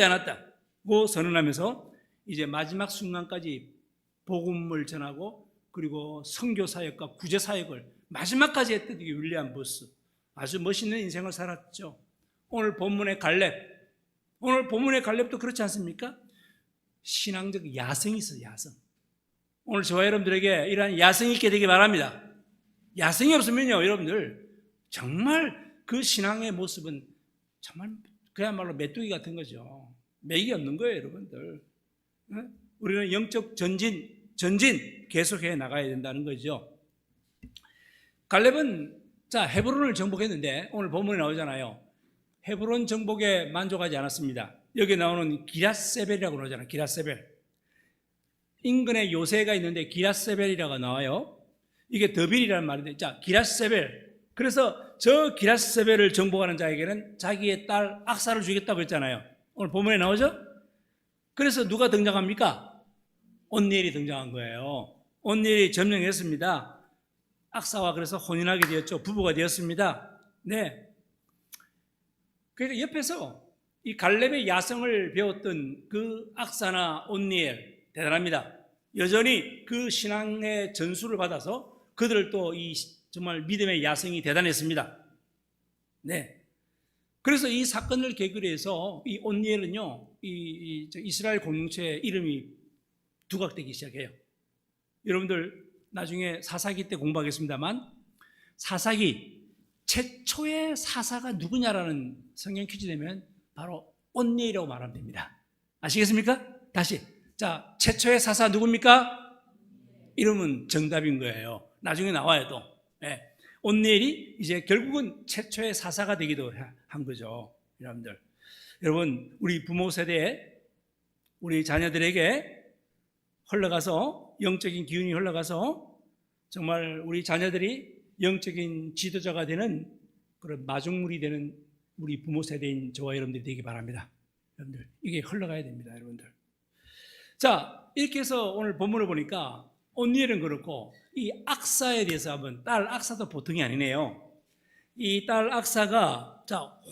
않았다. 선언하면서 이제 마지막 순간까지 복음을 전하고 그리고 선교 사역과 구제 사역을 마지막까지 했던 이 윌리엄 부스, 아주 멋있는 인생을 살았죠. 오늘 본문의 갈렙도 그렇지 않습니까? 신앙적 야성이 있어요. 야성. 오늘 저와 여러분들에게 이러한 야성이 있게 되기 바랍니다. 야성이 없으면요, 여러분들 정말 그 신앙의 모습은 정말 그야말로 메뚜기 같은 거죠. 맥이 없는 거예요, 여러분들. 우리는 영적 전진 계속해 나가야 된다는 거죠. 갈렙은 헤브론을 정복했는데 오늘 본문에 나오잖아요. 헤브론 정복에 만족하지 않았습니다. 여기 나오는 기랏세벨이라고 나오잖아요. 기랏세벨. 인근에 요새가 있는데 기랏세벨이라고 나와요. 이게 더빌이라는 말인데, 기랏세벨. 그래서 저 기랏세벨을 정복하는 자에게는 자기의 딸 악사를 주겠다고 했잖아요. 오늘 본문에 나오죠? 그래서 누가 등장합니까? 온니엘이 등장한 거예요. 온니엘이 점령했습니다. 악사와 그래서 혼인하게 되었죠. 부부가 되었습니다. 네. 그러니까 옆에서 이 갈렙의 야성을 배웠던 그 악사나 온니엘 대단합니다. 여전히 그 신앙의 전수를 받아서 그들을 또 이 정말 믿음의 야성이 대단했습니다. 네. 그래서 이 사건을 계기로 해서 이 온니엘은요, 이스라엘 공동체의 이름이 두각되기 시작해요. 여러분들 나중에 사사기 때 공부하겠습니다만, 사사기 최초의 사사가 누구냐라는 성경 퀴즈 되면 바로 온니엘이라고 말하면 됩니다. 아시겠습니까? 다시. 최초의 사사 누굽니까? 이름은 정답인 거예요. 나중에 나와요, 또. 네. 온니엘이 이제 결국은 최초의 사사가 되기도 한 거죠. 여러분들. 여러분, 우리 부모 세대에 우리 자녀들에게 흘러가서 영적인 기운이 흘러가서 정말 우리 자녀들이 영적인 지도자가 되는 그런 마중물이 되는 우리 부모 세대인 저와 여러분들이 되기 바랍니다. 여러분들, 이게 흘러가야 됩니다, 여러분들. 이렇게 해서 오늘 본문을 보니까 온니엘은 그렇고 이 악사에 대해서 한번, 딸 악사도 보통이 아니네요. 이 딸 악사가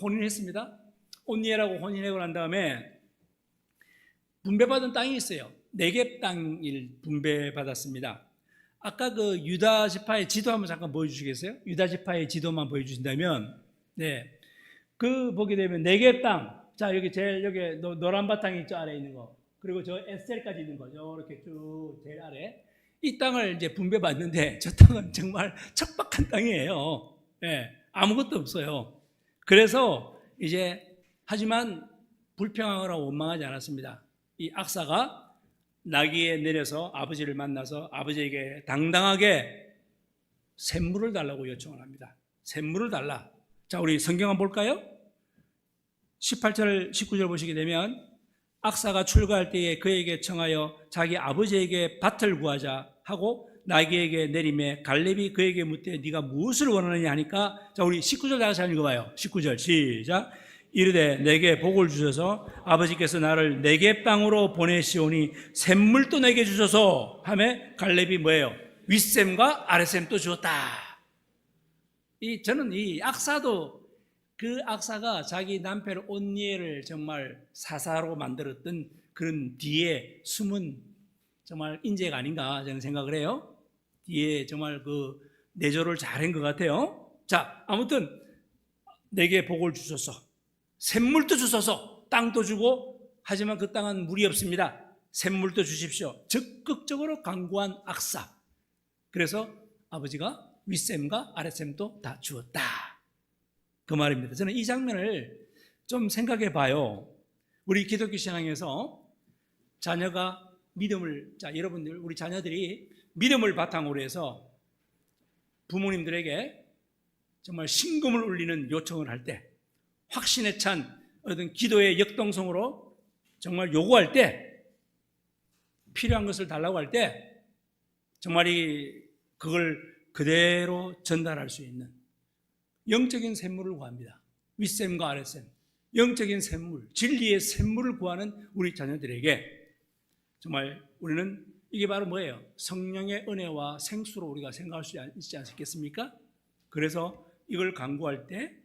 혼인했습니다. 온니엘하고 혼인하고 난 다음에 분배받은 땅이 있어요. 네겝 땅을 분배받았습니다. 아까 그 유다 지파의 지도 한번 잠깐 보여주시겠어요? 유다 지파의 지도만 보여주신다면, 네, 그 보게 되면 네겝 땅, 여기 제일 여기 노란 바탕이 저 아래 있는 거, 그리고 저 에셀까지 있는 거, 이렇게 쭉 제일 아래 이 땅을 이제 분배받는데, 저 땅은 정말 척박한 땅이에요. 네, 아무것도 없어요. 그래서 이제 하지만 불평하거나 원망하지 않았습니다. 이 악사가 나귀에 내려서 아버지를 만나서 아버지에게 당당하게 샘물을 달라고 요청을 합니다. 샘물을 달라. 우리 성경 한번 볼까요? 18절, 19절 보시게 되면 악사가 출가할 때에 그에게 청하여 자기 아버지에게 밭을 구하자 하고 나귀에게 내림에 갈렙이 그에게 묻되 네가 무엇을 원하느냐 하니까, 우리 19절 다 같이 읽어봐요. 19절 시작. 이르되 내게 복을 주셔서 아버지께서 나를 네겝 땅으로 보내시오니 샘물도 내게 주셔서 하매 갈렙이 뭐예요? 윗샘과 아랫샘도 주었다. 저는 이 악사도, 그 악사가 자기 남편 온니엘을 정말 사사로 만들었던 그런 뒤에 숨은 정말 인재가 아닌가 저는 생각을 해요. 뒤에 정말 그 내조를 잘한 것 같아요. 아무튼 내게 복을 주소서, 샘물도 주소서, 땅도 주고, 하지만 그 땅은 물이 없습니다. 샘물도 주십시오. 적극적으로 강구한 악사. 그래서 아버지가 윗샘과 아랫샘도 다 주었다, 그 말입니다. 저는 이 장면을 좀 생각해 봐요. 우리 기독교 신앙에서 자녀가 믿음을, 여러분들, 우리 자녀들이 믿음을 바탕으로 해서 부모님들에게 정말 신금을 울리는 요청을 할 때, 확신에 찬 어떤 기도의 역동성으로 정말 요구할 때, 필요한 것을 달라고 할 때 정말 그걸 그대로 전달할 수 있는 영적인 샘물을 구합니다. 윗샘과 아랫샘, 영적인 샘물, 진리의 샘물을 구하는 우리 자녀들에게 정말 우리는 이게 바로 뭐예요? 성령의 은혜와 생수로 우리가 생각할 수 있지 않겠습니까? 그래서 이걸 강구할 때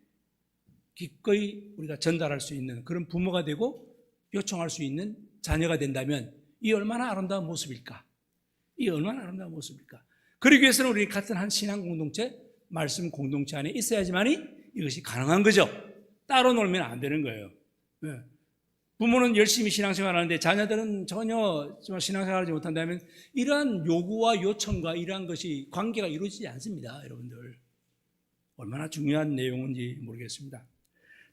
기꺼이 우리가 전달할 수 있는 그런 부모가 되고, 요청할 수 있는 자녀가 된다면 이 얼마나 아름다운 모습일까? 이 얼마나 아름다운 모습일까? 그러기 위해서는 우리 같은 한 신앙 공동체, 말씀 공동체 안에 있어야지만이 이것이 가능한 거죠. 따로 놀면 안 되는 거예요. 네. 부모는 열심히 신앙생활하는데 자녀들은 전혀 신앙생활하지 못한다면 이러한 요구와 요청과 이러한 것이 관계가 이루어지지 않습니다. 여러분들 얼마나 중요한 내용인지 모르겠습니다.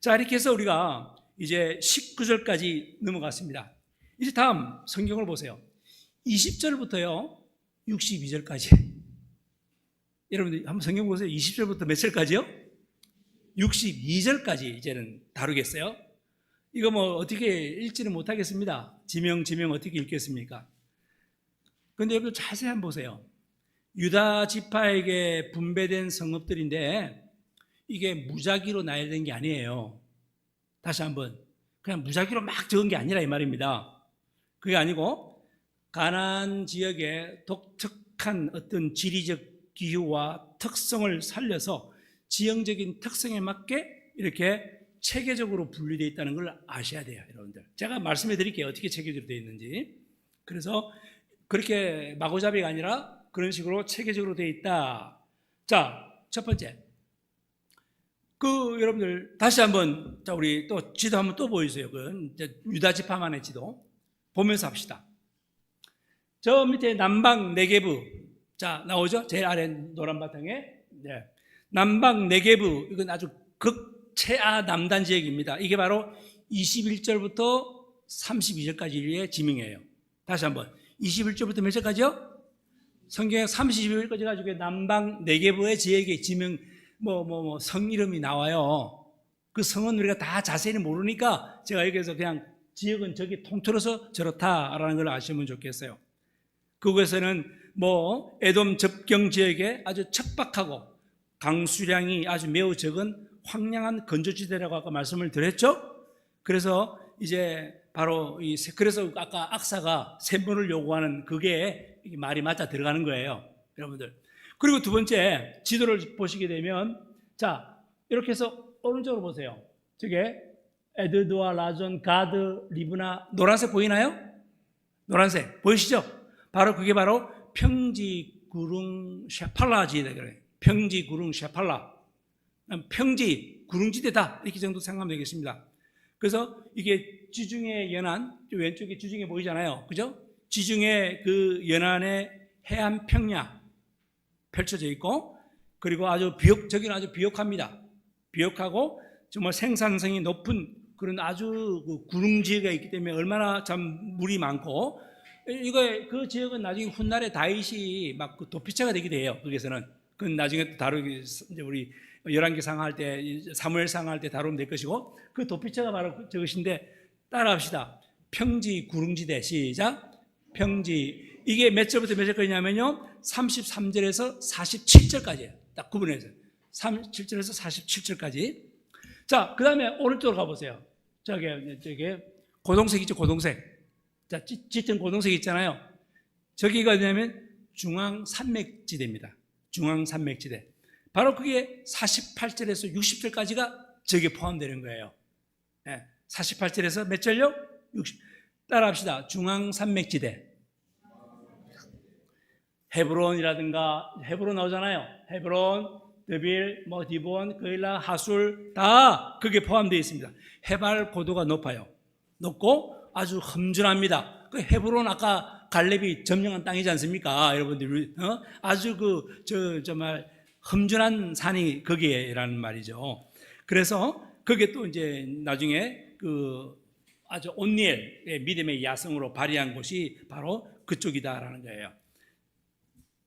자, 이렇게 해서 우리가 이제 19절까지 넘어갔습니다. 이제 다음 성경을 보세요. 20절부터요 62절까지. 여러분들 한번 성경 보세요. 20절부터 몇 절까지요? 62절까지 이제는 다루겠어요. 이거 뭐 어떻게 읽지는 못하겠습니다. 지명 어떻게 읽겠습니까? 그런데 여러분 자세히 한번 보세요. 유다 지파에게 분배된 성읍들인데 이게 무작위로 나열된 게 아니에요. 다시 한번 그냥 무작위로 막 적은 게 아니라 이 말입니다. 그게 아니고 가나안 지역의 독특한 어떤 지리적 기후와 특성을 살려서 지형적인 특성에 맞게 이렇게 체계적으로 분류되어 있다는 걸 아셔야 돼요, 여러분들. 제가 말씀해 드릴게요. 어떻게 체계적으로 되어 있는지. 그래서 그렇게 마구잡이가 아니라 그런 식으로 체계적으로 되어 있다. 자, 첫 번째. 여러분들 다시 한번 자 우리 또 지도 한번 또 보여주세요. 유다 지파만의 지도 보면서 합시다. 저 밑에 남방 네게브 자 나오죠? 제일 아래 노란 바탕에 네. 남방 네게브 이건 아주 극최하 남단 지역입니다. 이게 바로 21절부터 32절까지의 지명이에요. 다시 한번 21절부터 몇 절까지요? 성경에 32절까지 가지고 남방 네게브의 지역의 지명 성 이름이 나와요. 그 성은 우리가 다 자세히는 모르니까 제가 여기서 그냥 지역은 저기 통틀어서 저렇다라는 걸 아시면 좋겠어요. 그곳에서는 에돔 접경 지역에 아주 척박하고 강수량이 아주 매우 적은 황량한 건조지대라고 아까 말씀을 드렸죠. 그래서 이제 바로 그래서 아까 악사가 샘문을 요구하는 그게 말이 맞아 들어가는 거예요, 여러분들. 그리고 두 번째 지도를 보시게 되면 자 이렇게 해서 오른쪽으로 보세요. 저게 에드드와 라존, 가드, 리브나 노란색 보이나요? 노란색 보이시죠? 바로 그게 바로 평지 구릉 샤팔라 지대 그래요. 평지 구릉 샤팔라 평지 구릉지대다 이렇게 정도 생각하면 되겠습니다. 그래서 이게 지중해 연안 왼쪽에 지중해 보이잖아요, 그죠? 지중해 그 연안의 해안 평야 펼쳐져 있고 그리고 저기는 아주 비옥합니다. 비옥하고 정말 생산성이 높은 그런 아주 구릉 지역에 있기 때문에 얼마나 참 물이 많고 그 지역은 나중에 훗날에 다윗이 막 도피처가 되기도 해요. 거기서는 그건 나중에 다루기 이제 우리 열왕기상 할 때 사무엘상 할 때 다루면 될 것이고 그 도피처가 바로 저것인데 따라합시다. 평지 구릉지대 시작. 평지 이게 몇 절부터 몇 절까지냐면요 33절에서 47절까지예요. 딱 구분해서 37절에서 47절까지. 자, 그 다음에 오른쪽으로 가보세요. 저기 고동색 있죠, 고동색. 자, 짙은 고동색 있잖아요. 저기가 뭐냐면 중앙산맥지대입니다. 중앙산맥지대. 바로 그게 48절에서 60절까지가 저기에 포함되는 거예요. 네, 48절에서 몇 절요? 60. 따라합시다. 중앙산맥지대. 헤브론이라든가 헤브론 나오잖아요. 헤브론, 드빌, 디본, 그일라, 하술 다 그게 포함되어 있습니다. 해발 고도가 높고 아주 험준합니다. 그 헤브론 아까 갈렙이 점령한 땅이지 않습니까? 여러분들 아주 정말 험준한 산이 거기에라는 말이죠. 그래서 그게 또 이제 나중에 아주 온니엘의 믿음의 야성으로 발휘한 곳이 바로 그쪽이다라는 거예요.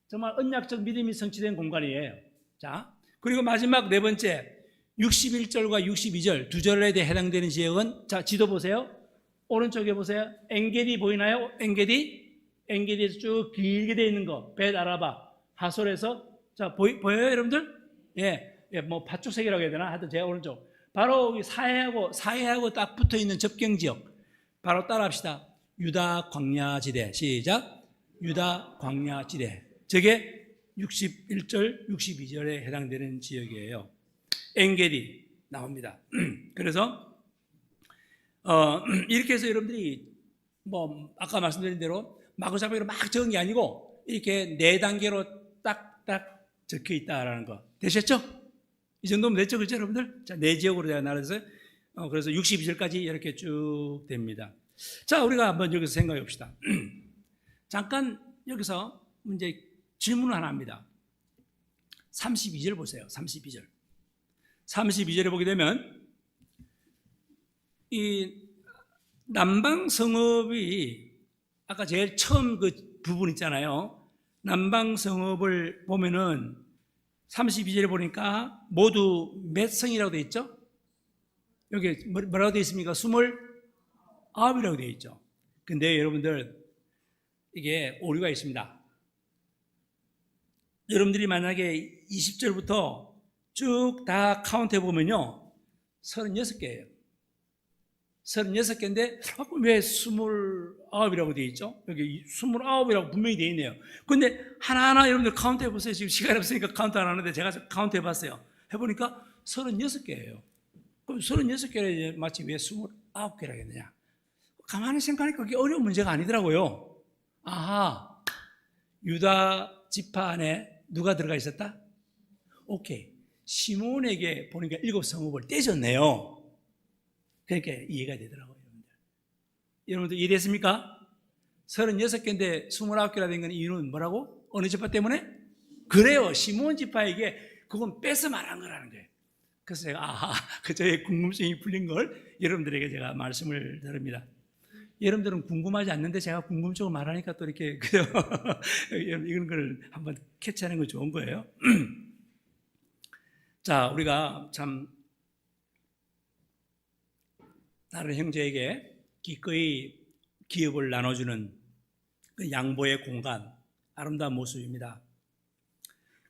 정말 언약적 믿음이 성취된 공간이에요. 자, 그리고 마지막 네 번째 61절과 62절 두 절에 대해 해당되는 지역은 자 지도 보세요. 오른쪽에 보세요. 엔게디 보이나요? 엔게디에서 쭉 길게 되어 있는 거 벳아라바 하솔에서 자 보여요 여러분들? 예, 파축색이라고 해야 되나? 하여튼 제 오른쪽 바로 사해하고 딱 붙어 있는 접경 지역 바로 따라합시다. 유다 광야지대 시작. 유다 광야지대 저게 61절, 62절에 해당되는 지역이에요. 엔게디 나옵니다. 그래서 이렇게 해서 여러분들이 뭐 아까 말씀드린 대로 마구잡이로 막 적은 게 아니고 이렇게 4단계로 딱딱 적혀 있다라는 거 되셨죠? 이 정도면 됐죠, 그렇죠, 여러분들? 자, 4지역으로 제가 나눠서 그래서 62절까지 이렇게 쭉 됩니다. 자, 우리가 한번 여기서 생각해 봅시다. 잠깐 여기서 이제 질문을 하나 합니다. 32절 보세요. 32절. 32절에 보게 되면 이 남방성읍이 아까 제일 처음 그 부분 있잖아요. 남방성읍을 보면은 32절에 보니까 모두 몇 성이라고 되어 있죠? 여기 뭐라고 되어 있습니까? 29이라고 되어 있죠. 근데 여러분들 이게 오류가 있습니다. 여러분들이 만약에 20절부터 쭉 다 카운트해 보면요 36개예요. 36개인데 왜 29이라고 되어 있죠? 여기 29이라고 분명히 되어 있네요. 근데 하나하나 여러분들 카운트해 보세요. 지금 시간이 없으니까 카운트 안 하는데 제가 카운트해 봤어요. 해보니까 36개예요. 그럼 36개를 마치 왜 29개라고 했느냐? 가만히 생각하니까 그게 어려운 문제가 아니더라고요. 아하, 유다 지파 안에 누가 들어가 있었다? 오케이. 시몬에게 보니까 7성읍을 떼줬네요. 그러니까 이해가 되더라고요. 여러분들 이해됐습니까? 36개인데 29개라 된 건 이유는 뭐라고? 어느 지파 때문에? 그래요. 시몬 지파에게 그건 뺏어 말한 거라는 거예요. 그래서 제가 아하, 그 저의 궁금증이 풀린 걸 여러분들에게 제가 말씀을 드립니다. 여러분들은 궁금하지 않는데 제가 궁금증을 말하니까 또 이렇게 이런 걸 한번 캐치하는 거 좋은 거예요. 자, 우리가 참 다른 형제에게 기꺼이 기업을 나눠주는 그 양보의 공간, 아름다운 모습입니다.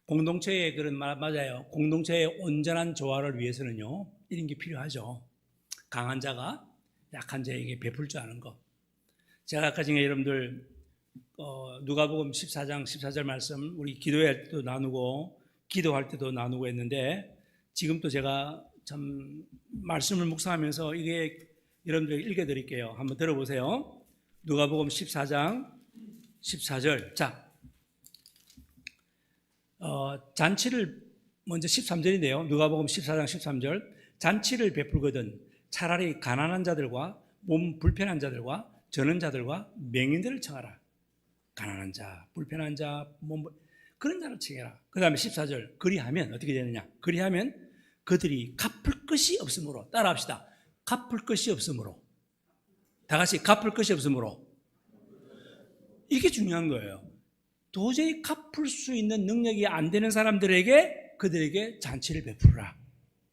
공동체의 그런 말 맞아요. 공동체의 온전한 조화를 위해서는요 이런 게 필요하죠. 강한 자가 약한 자에게 베풀 줄 아는 것. 제가 아까 전에 여러분들 누가복음 14장 14절 말씀 우리 기도할 때도 나누고 기도할 때도 나누고 했는데 지금 또 제가 참 말씀을 묵상하면서 이게 여러분들에게 읽어드릴게요. 한번 들어보세요. 누가복음 14장 14절. 자, 잔치를 먼저 13절인데요. 누가복음 14장 13절. 잔치를 베풀거든 차라리 가난한 자들과 몸 불편한 자들과 저는 자들과 맹인들을 청하라. 가난한 자, 불편한 자, 그런 자를 청해라. 그 다음에 14절. 그리하면 어떻게 되느냐? 그리하면 그들이 갚을 것이 없으므로. 따라합시다. 갚을 것이 없으므로. 다 같이 갚을 것이 없으므로. 이게 중요한 거예요. 도저히 갚을 수 있는 능력이 안 되는 사람들에게 그들에게 잔치를 베풀라.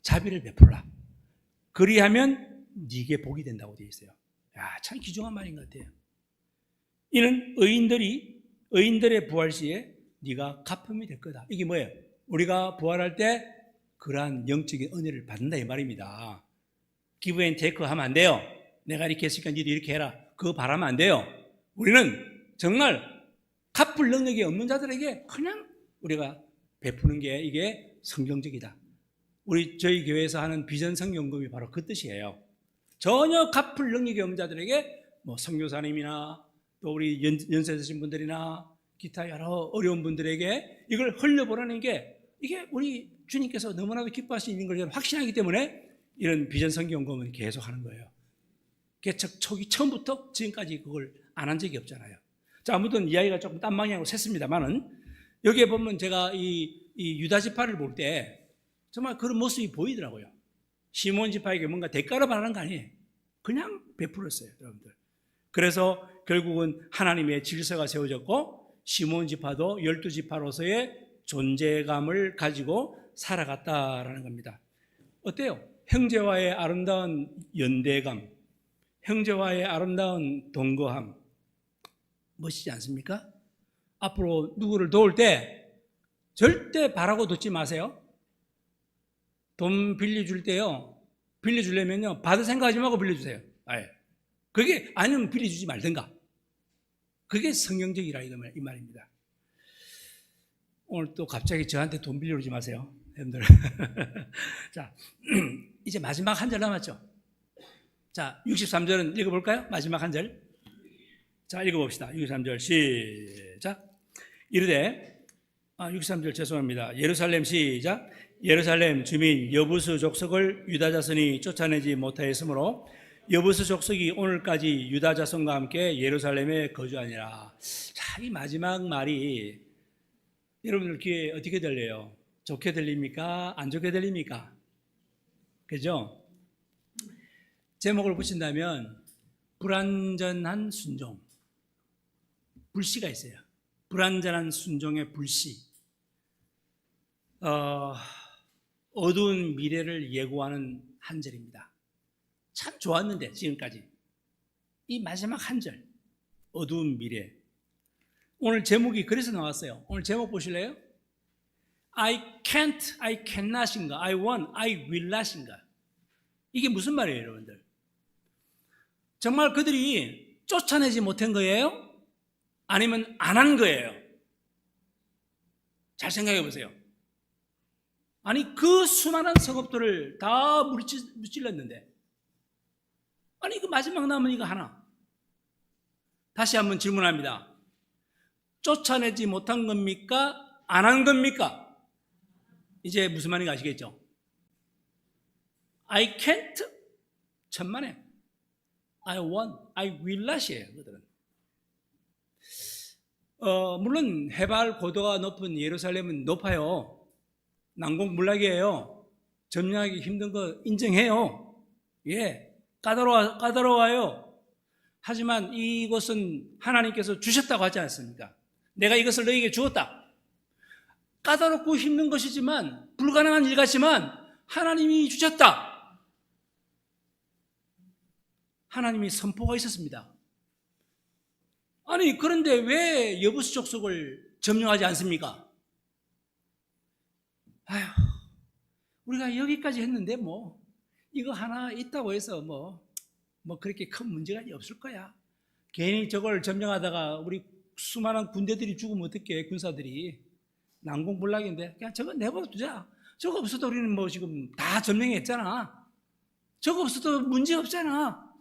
자비를 베풀라. 그리하면 네게 복이 된다고 되어 있어요. 야, 참 귀중한 말인 것 같아요. 이는 의인들의 부활 시에 네가 갚음이 될 거다. 이게 뭐예요? 우리가 부활할 때 그러한 영적인 은혜를 받는다 이 말입니다. 기브 앤 테이크 하면 안 돼요. 내가 이렇게 했으니까 니도 이렇게 해라. 그거 바라면 안 돼요. 우리는 정말 갚을 능력이 없는 자들에게 그냥 우리가 베푸는 게 이게 성경적이다. 저희 교회에서 하는 비전 성경금이 바로 그 뜻이에요. 전혀 갚을 능력이 없는 자들에게 뭐 선교사님이나 또 우리 연세 드신 분들이나 기타 여러 어려운 분들에게 이걸 흘려보라는 게 이게 우리 주님께서 너무나도 기뻐하시는 걸 확신하기 때문에 이런 비전 성경금은 계속 하는 거예요. 개척 초기 처음부터 지금까지 그걸 안 한 적이 없잖아요. 자, 아무튼 이야기가 조금 딴 방향으로 샜습니다만은 여기에 보면 제가 이 유다 지파를 볼 때 정말 그런 모습이 보이더라고요. 시몬 지파에게 뭔가 대가를 바라는 거 아니에요. 그냥 베풀었어요, 여러분들. 그래서 결국은 하나님의 질서가 세워졌고 시몬 지파도 12지파로서의 존재감을 가지고 살아갔다라는 겁니다. 어때요? 형제와의 아름다운 연대감, 형제와의 아름다운 동거함, 멋지지 않습니까? 앞으로 누구를 도울 때 절대 바라고 듣지 마세요. 돈 빌려줄 때요, 빌려주려면요 받을 생각하지 말고 빌려주세요. 아예. 그게 아니면 빌려주지 말든가. 그게 성경적이라 이 말입니다. 오늘 또 갑자기 저한테 돈 빌려주지 마세요, 여러분들. 자, 이제 마지막 한 절 남았죠. 자, 63절은 읽어볼까요? 마지막 한 절. 자, 읽어봅시다. 63절 시작. 이르되 63절 죄송합니다. 예루살렘 시작. 예루살렘 주민 여부수 족속을 유다 자손이 쫓아내지 못하였으므로 여부수 족속이 오늘까지 유다 자손과 함께 예루살렘에 거주하니라. 자, 이 마지막 말이 여러분들 귀에 어떻게 들려요? 좋게 들립니까? 안 좋게 들립니까? 그죠? 제목을 붙인다면 불완전한 순종, 불씨가 있어요. 불완전한 순종의 불씨. 어두운 미래를 예고하는 한 절입니다. 참 좋았는데 지금까지 이 마지막 한 절, 어두운 미래. 오늘 제목이 그래서 나왔어요. 오늘 제목 보실래요? I can't, I cannot인가, I want, I will not인가. 이게 무슨 말이에요, 여러분들? 정말 그들이 쫓아내지 못한 거예요? 아니면 안 한 거예요? 잘 생각해 보세요. 아니, 그 수많은 성읍들을 다 무찔렀는데, 아니, 그 마지막 남은 이거 하나. 다시 한번 질문합니다. 쫓아내지 못한 겁니까? 안 한 겁니까? 이제 무슨 말인지 아시겠죠? I can't, 천만에. I want, I will not이에요, 그들은. 물론 해발 고도가 높은 예루살렘은 높아요. 난공불락이에요. 점령하기 힘든 거 인정해요. 예, 까다로워요. 하지만 이곳은 하나님께서 주셨다고 하지 않습니까? 내가 이것을 너에게 주었다. 까다롭고 힘든 것이지만, 불가능한 일 같지만 하나님이 주셨다. 하나님이 선포가 있었습니다. 아니, 그런데 왜 여부수 족속을 점령하지 않습니까? 아휴, 우리가 여기까지 했는데 이거 하나 있다고 해서 그렇게 큰 문제가 없을 거야. 괜히 저걸 점령하다가 우리 수많은 군대들이 죽으면 어떡해, 군사들이. 난공불락인데 그냥 저거 내버려두자. 저거 없어도 우리는 지금 다 점령했잖아. 저거 없어도 문제 없잖아.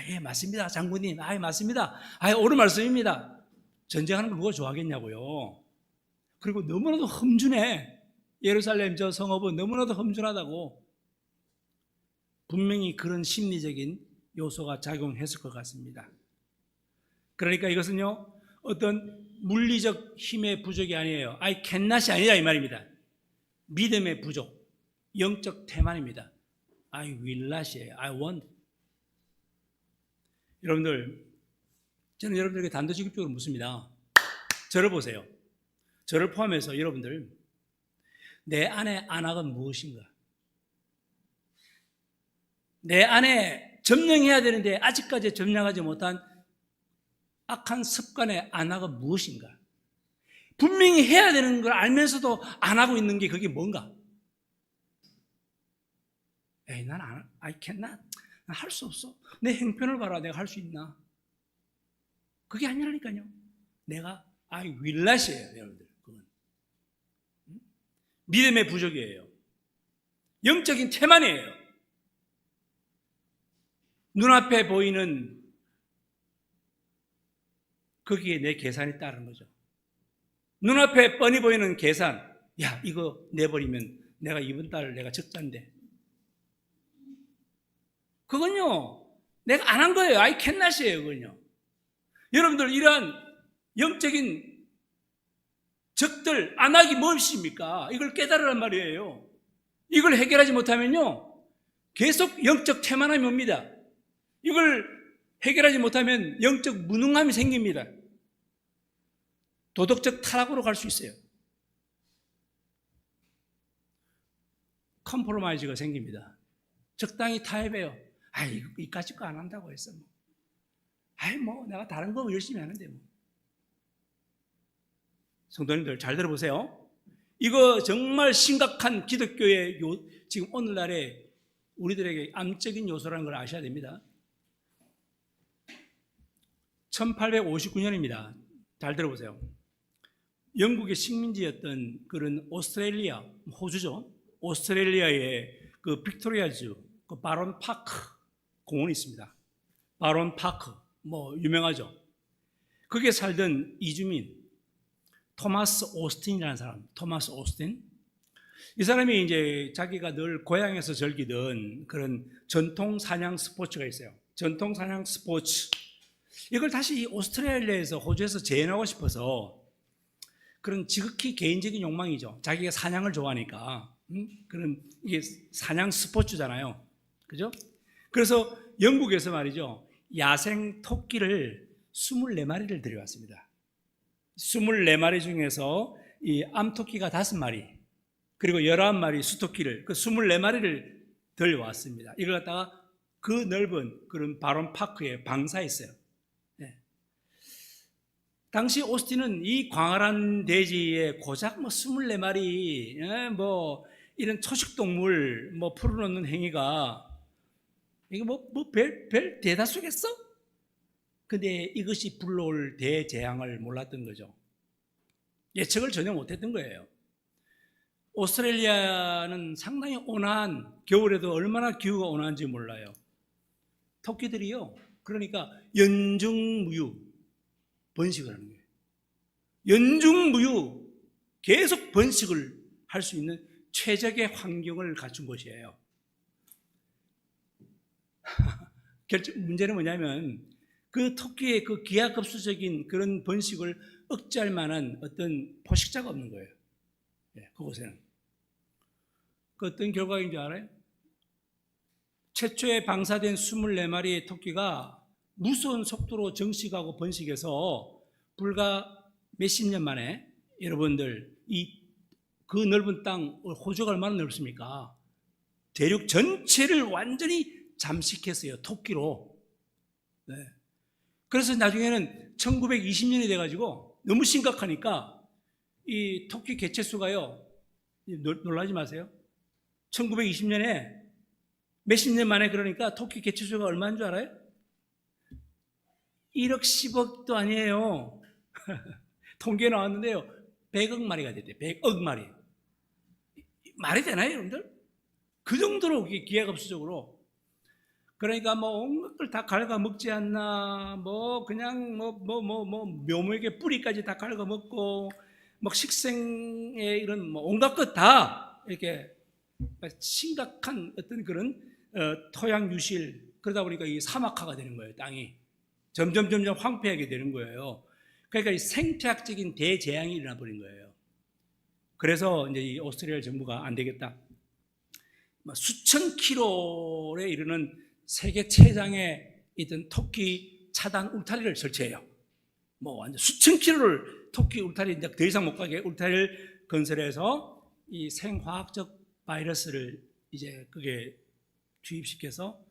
예, 맞습니다, 장군님. 맞습니다. 옳은 말씀입니다. 전쟁하는 걸 누가 좋아하겠냐고요. 그리고 너무나도 험준해. 예루살렘 저 성읍은 너무나도 험준하다고. 분명히 그런 심리적인 요소가 작용했을 것 같습니다. 그러니까 이것은요, 어떤 물리적 힘의 부족이 아니에요. I cannot이 아니라 이 말입니다. 믿음의 부족, 영적 태만입니다. I will not이에요. I want. 여러분들, 저는 여러분들에게 단도직입적으로 묻습니다. 저를 보세요. 저를 포함해서 여러분들, 내 안에 안악은 무엇인가? 내 안에 점령해야 되는데 아직까지 점령하지 못한 악한 습관의 안악은 무엇인가? 분명히 해야 되는 걸 알면서도 안 하고 있는 게 그게 뭔가? 난 I cannot. 할 수 없어. 내 행편을 봐라. 내가 할 수 있나? 그게 아니라니까요. 내가 I will not이에요, 여러분들. 그건 믿음의 부족이에요. 영적인 태만이에요. 눈앞에 보이는 거기에 내 계산이 따른 거죠. 눈앞에 뻔히 보이는 계산. 야, 이거 내버리면 내가 이번 달 내가 적자인데. 그건요, 내가 안 한 거예요. I cannot이에요, 그건요. 여러분들, 이러한 영적인 적들, 안악이 무엇입니까? 이걸 깨달으란 말이에요. 이걸 해결하지 못하면요, 계속 영적 태만함이 옵니다. 이걸 해결하지 못하면 영적 무능함이 생깁니다. 도덕적 타락으로 갈 수 있어요. 컴프로마이즈가 생깁니다. 적당히 타협해요. 이까짓 거 안 한다고 했어. 내가 다른 거 열심히 하는데 성도님들 잘 들어보세요. 이거 정말 심각한 기독교의 지금 오늘날의 우리들에게 암적인 요소라는 걸 아셔야 됩니다. 1859년입니다. 잘 들어보세요. 영국의 식민지였던 그런 오스트레일리아, 호주죠. 오스트레일리아의 그 빅토리아주, 그 바론 파크, 공원이 있습니다. 바론 파크, 유명하죠. 거기에 살던 이주민, 토마스 오스틴이라는 사람, 토마스 오스틴. 이 사람이 이제 자기가 늘 고향에서 즐기던 그런 전통 사냥 스포츠가 있어요. 전통 사냥 스포츠. 이걸 다시 오스트레일리아에서, 호주에서 재현하고 싶어서, 그런 지극히 개인적인 욕망이죠. 자기가 사냥을 좋아하니까. 그런, 이게 사냥 스포츠잖아요. 그죠? 그래서 영국에서 말이죠, 야생 토끼를 24마리를 들여왔습니다. 24마리 중에서 이 암토끼가 5마리, 그리고 11마리 수토끼를, 그 24마리를 들여왔습니다. 이걸 갖다가 그 넓은 그런 바론 파크에 방사했어요. 네. 당시 오스틴은 이 광활한 대지에 고작 24마리, 이런 초식동물 풀어놓는 행위가, 이게 별 대다수겠어? 근데 이것이 불러올 대재앙을 몰랐던 거죠. 예측을 전혀 못했던 거예요. 오스트레일리아는 상당히 온화한, 겨울에도 얼마나 기후가 온화한지 몰라요. 토끼들이요, 그러니까 연중무휴 번식을 하는 거예요. 연중무휴 계속 번식을 할 수 있는 최적의 환경을 갖춘 곳이에요. 문제는 뭐냐면, 그 토끼의 그 기하급수적인 그런 번식을 억제할 만한 어떤 포식자가 없는 거예요. 그곳에는. 그 어떤 결과인 줄 알아요? 최초에 방사된 24마리의 토끼가 무서운 속도로 정식하고 번식해서 불과 몇십 년 만에, 여러분들, 그 넓은 땅, 호주가 얼마나 넓습니까? 대륙 전체를 완전히 잠식했어요, 토끼로. 네. 그래서 나중에는 1920년이 돼가지고 너무 심각하니까 이 토끼 개체수가요, 놀라지 마세요. 1920년에 몇십 년 만에, 그러니까 토끼 개체수가 얼마인 줄 알아요? 1억 10억도 아니에요. 통계 나왔는데요, 100억 마리가 됐대요. 100억 마리. 말이 되나요, 여러분들? 그 정도로 기하급수적으로. 그러니까 온갖 걸 다 갉아먹지 않나, 그냥 묘목의 뿌리까지 다 갉아먹고, 식생의 이런 온갖 것 다 이렇게 심각한 어떤 그런 토양 유실, 그러다 보니까 이 사막화가 되는 거예요. 땅이 점점 황폐하게 되는 거예요. 그러니까 이 생태학적인 대재앙이 일어나 버린 거예요. 그래서 이제 이 오스트레일리아 정부가 안 되겠다, 수천 킬로에 이르는 세계 최장의 있던 토끼 차단 울타리를 설치해요. 완전 수천 킬로를 토끼 울타리, 이제 더 이상 못 가게 울타리를 건설해서 이 생화학적 바이러스를 이제 그게 주입시켜서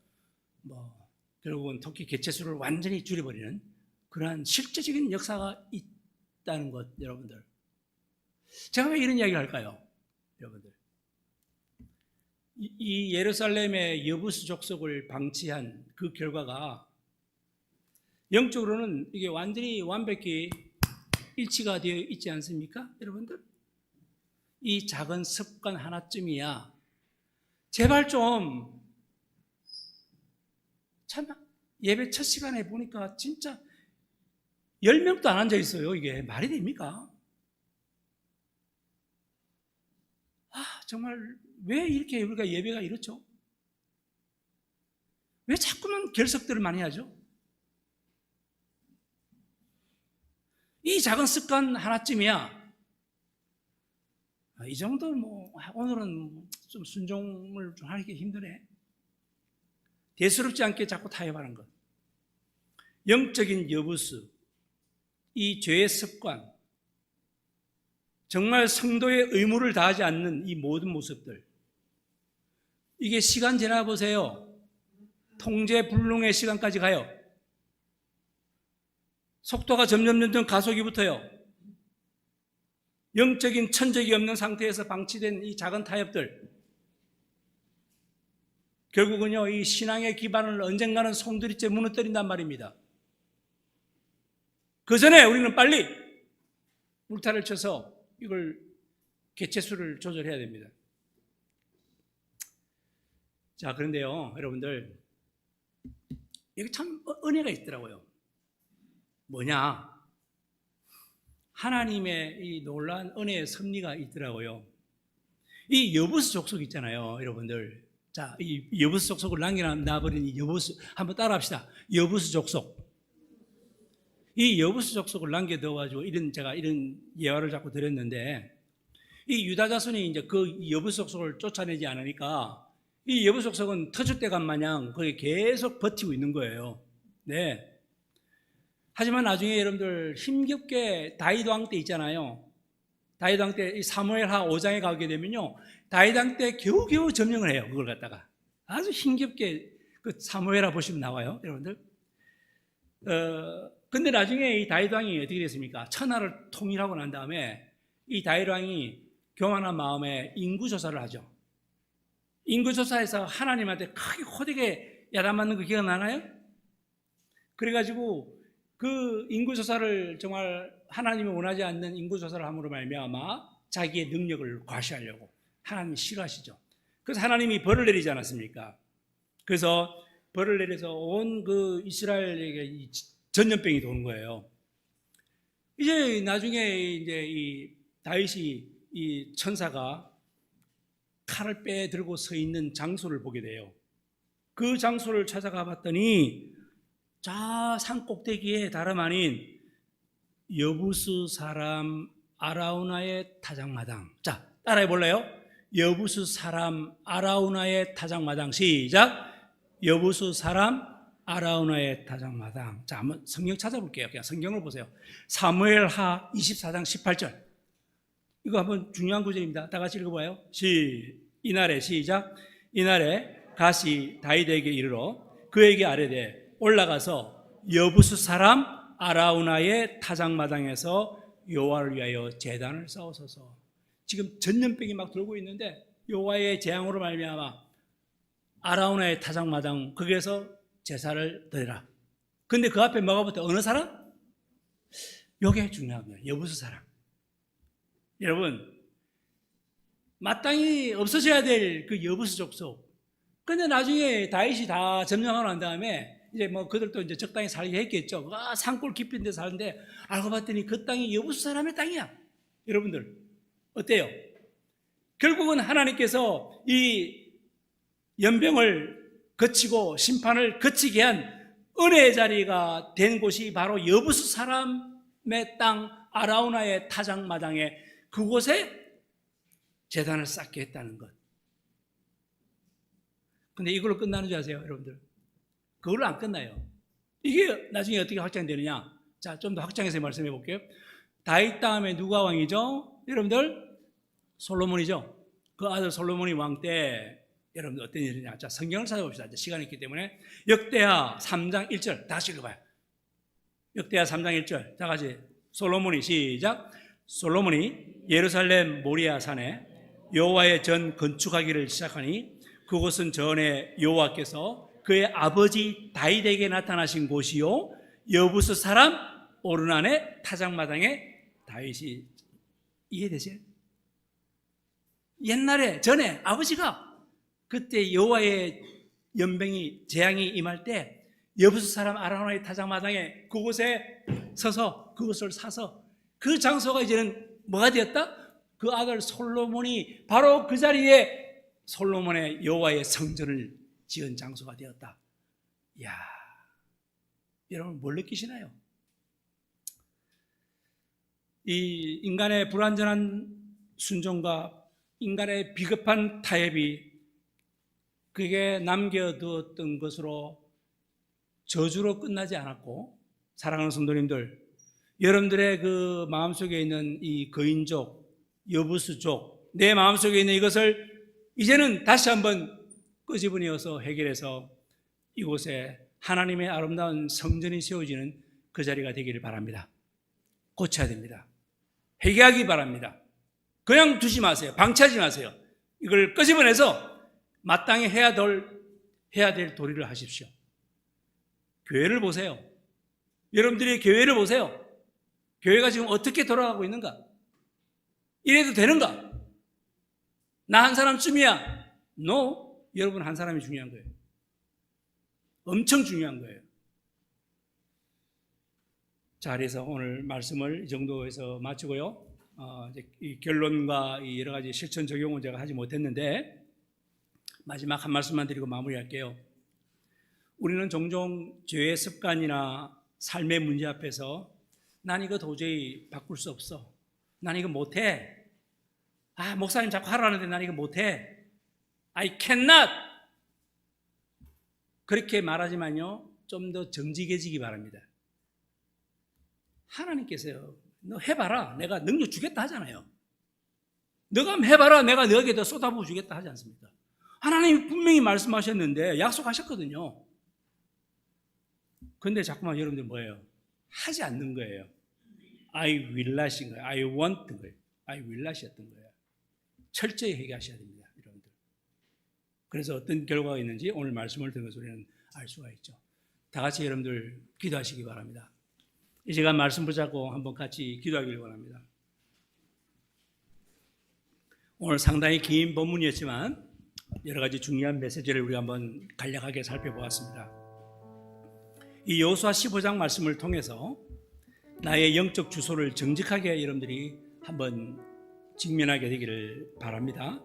결국은 토끼 개체수를 완전히 줄여버리는 그러한 실제적인 역사가 있다는 것, 여러분들. 제가 왜 이런 이야기를 할까요, 여러분들? 이 예루살렘의 여부스 족속을 방치한 그 결과가 영적으로는 이게 완전히 완벽히 일치가 되어 있지 않습니까, 여러분들? 이 작은 습관 하나쯤이야 제발 좀, 참 예배 첫 시간에 보니까 진짜 10명도 안 앉아 있어요. 이게 말이 됩니까? 정말 왜 이렇게 우리가 예배가 이렇죠? 왜 자꾸만 결석들을 많이 하죠? 이 작은 습관 하나쯤이야, 이 정도 오늘은 좀 순종을 좀 하기 힘드네. 대수롭지 않게 자꾸 타협하는 것, 영적인 여부수, 이 죄의 습관, 정말 성도의 의무를 다하지 않는 이 모든 모습들, 이게 시간 지나 보세요. 통제불능의 시간까지 가요. 속도가 점점 가속이 붙어요. 영적인 천적이 없는 상태에서 방치된 이 작은 타협들, 결국은요, 이 신앙의 기반을 언젠가는 송두리째 무너뜨린단 말입니다. 그 전에 우리는 빨리 울타리를 쳐서 이걸 개체수를 조절해야 됩니다. 자, 그런데요, 여러분들, 여기 참 은혜가 있더라고요. 뭐냐? 하나님의 이 놀라운 은혜의 섭리가 있더라고요. 이 여부수 족속 있잖아요, 여러분들. 자, 이 여부수 족속을 남겨놔버린 이 여부수, 한번 따라합시다. 여부수 족속. 이 여부수 족속을 남겨둬가지고 제가 이런 예화를 자꾸 드렸는데, 이 유다 자손이 이제 그 여부수 족속을 쫓아내지 않으니까 이 여부수 족속은 터줏대감 마냥 거기 계속 버티고 있는 거예요. 네. 하지만 나중에 여러분들 힘겹게 다윗 왕 때 있잖아요. 다윗 왕 때 사무엘하 5장에 가게 되면요, 다윗 왕 때 겨우겨우 점령을 해요. 그걸 갖다가 아주 힘겹게 그 사무엘하 보시면 나와요, 여러분들. 근데 나중에 이 다윗 왕이 어떻게 됐습니까? 천하를 통일하고 난 다음에 이 다윗 왕이 교만한 마음에 인구 조사를 하죠. 인구 조사에서 하나님한테 크게 호되게 야단맞는 거 기억나나요? 그래가지고 그 인구조사를 정말 하나님이 원하지 않는 인구조사를 함으로 말미암아 자기의 능력을 과시하려고 하나님이 싫어하시죠. 그래서 하나님이 벌을 내리지 않았습니까? 그래서 벌을 내려서 온 그 이스라엘에게 전염병이 도는 거예요. 이제 나중에 이제 이 다윗이 이 천사가 칼을 빼들고 서 있는 장소를 보게 돼요. 그 장소를 찾아가 봤더니 자, 산 꼭대기에 다름 아닌 여부수 사람 아라우나의 타작마당. 자, 따라해 볼래요? 여부수 사람 아라우나의 타작마당. 시작. 여부수 사람 아라우나의 타작마당. 자, 한번 성경 찾아볼게요. 그냥 성경을 보세요. 사무엘하 24장 18절. 이거 한번 중요한 구절입니다. 다 같이 읽어봐요. 이날에 시작. 이날에 갓이 다윗에게 이르러 그에게 아뢰되 올라가서 여부수 사람 아라우나의 타작마당에서 여호와를 위하여 제단을 쌓으소서. 지금 전염병이 막 돌고 있는데 여호와의 재앙으로 말미암아 아라우나의 타작마당 거기에서 제사를 드려라. 근데 그 앞에 뭐가 붙어? 어느 사람? 이게 중요한 거예요. 여부수 사람. 여러분, 마땅히 없어져야 될 그 여부수 족속. 근데 나중에 다윗이 다 점령하고 난 다음에 이제 뭐 그들도 이제 적당히 살게 했겠죠. 산골 깊은 데 사는데 알고 봤더니 그 땅이 여부수 사람의 땅이야. 여러분들 어때요? 결국은 하나님께서 이 연병을 거치고 심판을 거치게 한 은혜의 자리가 된 곳이 바로 여부수 사람의 땅 아라우나의 타작마당에 그곳에 제단을 쌓게 했다는 것. 근데 이걸로 끝나는 줄 아세요, 여러분들? 그걸로 안 끝나요. 이게 나중에 어떻게 확장되느냐? 자, 좀 더 확장해서 말씀해 볼게요. 다윗 다음에 누가 왕이죠? 여러분들, 솔로몬이죠. 그 아들 솔로몬이 왕 때 여러분들 어떤 일이냐? 자, 성경을 찾아봅시다. 이제 시간이 있기 때문에 역대하 3장 1절 다시 읽어봐요. 역대하 3장 1절 다 같이 솔로몬이 시작. 솔로몬이 예루살렘 모리아 산에 여호와의 전 건축하기를 시작하니 그곳은 전에 여호와께서 그의 아버지 다윗에게 나타나신 곳이요 여부수 사람 오르난의 타작마당에 다윗이. 이해되세요? 옛날에 전에 아버지가 그때 여호와의 연병이 재앙이 임할 때 여부수 사람 아라우나의 타작마당에 그곳에 서서 그것을 사서 그 장소가 이제는 뭐가 되었다? 그 아들 솔로몬이 바로 그 자리에 솔로몬의 여호와의 성전을 지은 장소가 되었다. 이야, 여러분 뭘 느끼시나요? 이 인간의 불완전한 순종과 인간의 비겁한 타협이 그게 남겨두었던 것으로 저주로 끝나지 않았고, 사랑하는 성도님들, 여러분들의 그 마음속에 있는 이 거인족, 여부수족, 내 마음속에 있는 이것을 이제는 다시 한번 끄집어내어서 해결해서 이곳에 하나님의 아름다운 성전이 세워지는 그 자리가 되기를 바랍니다. 고쳐야 됩니다. 회개하기 바랍니다. 그냥 두지 마세요. 방치하지 마세요. 이걸 끄집어내서 마땅히 해야 될 도리를 하십시오. 교회를 보세요. 여러분들이 교회를 보세요. 교회가 지금 어떻게 돌아가고 있는가? 이래도 되는가? 나 한 사람쯤이야. No. 여러분 한 사람이 중요한 거예요. 엄청 중요한 거예요. 자, 그래서 오늘 말씀을 이 정도에서 마치고요. 이제 이 결론과 이 여러 가지 실천 적용은 제가 하지 못했는데 마지막 한 말씀만 드리고 마무리할게요. 우리는 종종 죄의 습관이나 삶의 문제 앞에서 난 이거 도저히 바꿀 수 없어. 난 이거 못해. 목사님 자꾸 하라는데 난 이거 못해. I cannot. 그렇게 말하지만요, 좀 더 정직해지기 바랍니다. 하나님께서요, 너 해봐라. 내가 능력 주겠다 하잖아요. 너가 한번 해봐라. 내가 너에게 더 쏟아부어 주겠다 하지 않습니까? 하나님이 분명히 말씀하셨는데 약속하셨거든요. 근데 자꾸만 여러분들 뭐예요? 하지 않는 거예요. I will not인 거예요. I want 거예요. I will not이었던 거예요. 철저히 회개하셔야 됩니다, 여러분들. 그래서 어떤 결과가 있는지 오늘 말씀을 듣는 우리는 알 수가 있죠. 다 같이 여러분들 기도하시기 바랍니다. 이 시간 말씀 붙잡고 한번 같이 기도하기를 원합니다. 오늘 상당히 긴 본문이었지만 여러 가지 중요한 메시지를 우리가 한번 간략하게 살펴보았습니다. 이 여호수아 15장 말씀을 통해서 나의 영적 주소를 정직하게 여러분들이 한번 직면하게 되기를 바랍니다.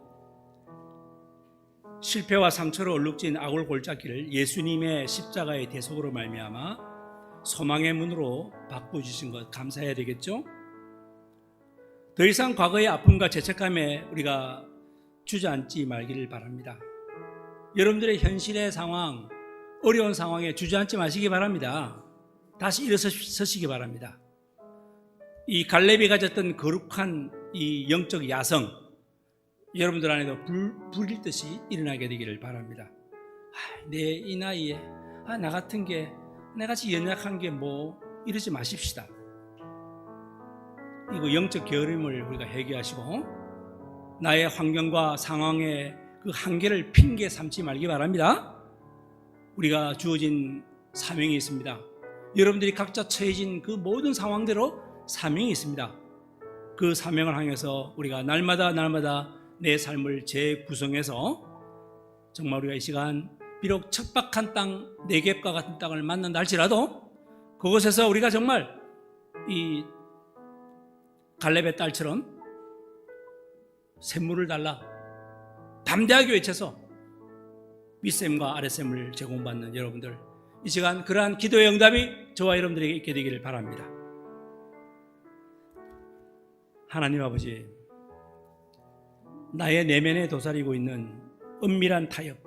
실패와 상처로 얼룩진 악을 골짜기를 예수님의 십자가의 대속으로 말미암아 소망의 문으로 바꿔주신 것 감사해야 되겠죠? 더 이상 과거의 아픔과 죄책감에 우리가 주저앉지 말기를 바랍니다. 여러분들의 현실의 상황, 어려운 상황에 주저앉지 마시기 바랍니다. 다시 일어서시기 바랍니다. 이 갈렙이 가졌던 거룩한 이 영적 야성, 여러분들 안에도 불일 듯이 일어나게 되기를 바랍니다. 내 이 나이에 나 같은 게 내같이 연약한 게 뭐 이러지 마십시다. 이거 영적 게으름을 우리가 회개하시고 나의 환경과 상황의 그 한계를 핑계 삼지 말기 바랍니다. 우리가 주어진 사명이 있습니다. 여러분들이 각자 처해진 그 모든 상황대로 사명이 있습니다. 그 사명을 향해서 우리가 날마다 내 삶을 재구성해서 정말 우리가 이 시간 비록 척박한 땅, 네겝과 같은 땅을 만난다 할지라도 그곳에서 우리가 정말 이 갈렙의 딸처럼 샘물을 달라 담대하게 외쳐서 윗샘과 아랫샘을 제공받는 여러분들, 이 시간 그러한 기도의 응답이 저와 여러분들에게 있게 되기를 바랍니다. 하나님 아버지, 나의 내면에 도사리고 있는 은밀한 타협,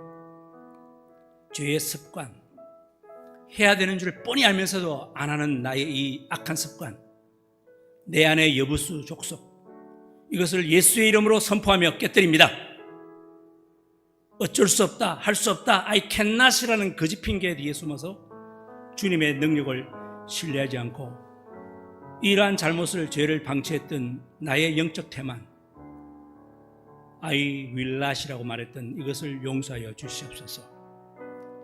죄의 습관, 해야 되는 줄 뻔히 알면서도 안 하는 나의 이 악한 습관, 내 안의 여부수 족속, 이것을 예수의 이름으로 선포하며 깨뜨립니다. 어쩔 수 없다, 할 수 없다, I cannot이라는 거짓 핑계에 뒤에 숨어서 주님의 능력을 신뢰하지 않고 이러한 잘못을, 죄를 방치했던 나의 영적 태만, I will not이라고 말했던 이것을 용서하여 주시옵소서.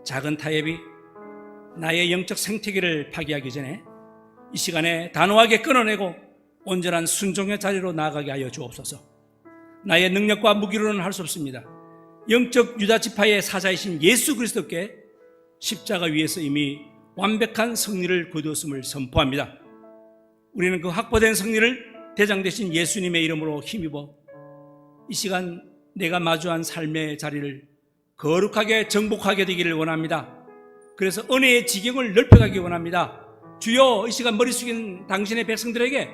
작은 타협이 나의 영적 생태계를 파괴하기 전에 이 시간에 단호하게 끊어내고 온전한 순종의 자리로 나아가게 하여 주옵소서. 나의 능력과 무기로는 할 수 없습니다. 영적 유다지파의 사자이신 예수 그리스도께 십자가 위에서 이미 완벽한 승리를 거두었음을 선포합니다. 우리는 그 확보된 승리를 대장 되신 예수님의 이름으로 힘입어 이 시간 내가 마주한 삶의 자리를 거룩하게 정복하게 되기를 원합니다. 그래서 은혜의 지경을 넓혀가기 원합니다. 주여, 이 시간 머리 숙인 당신의 백성들에게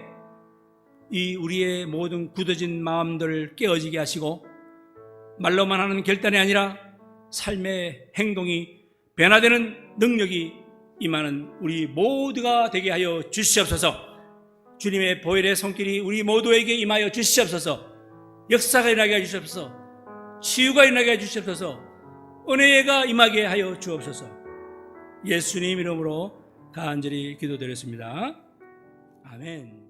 이 우리의 모든 굳어진 마음들을 깨어지게 하시고 말로만 하는 결단이 아니라 삶의 행동이 변화되는 능력이 임하는 우리 모두가 되게 하여 주시옵소서. 주님의 보혈의 손길이 우리 모두에게 임하여 주시옵소서. 역사가 일어나게 해 주시옵소서. 치유가 일어나게 해 주시옵소서. 은혜가 임하게 하여 주옵소서. 예수님 이름으로 간절히 기도드렸습니다. 아멘.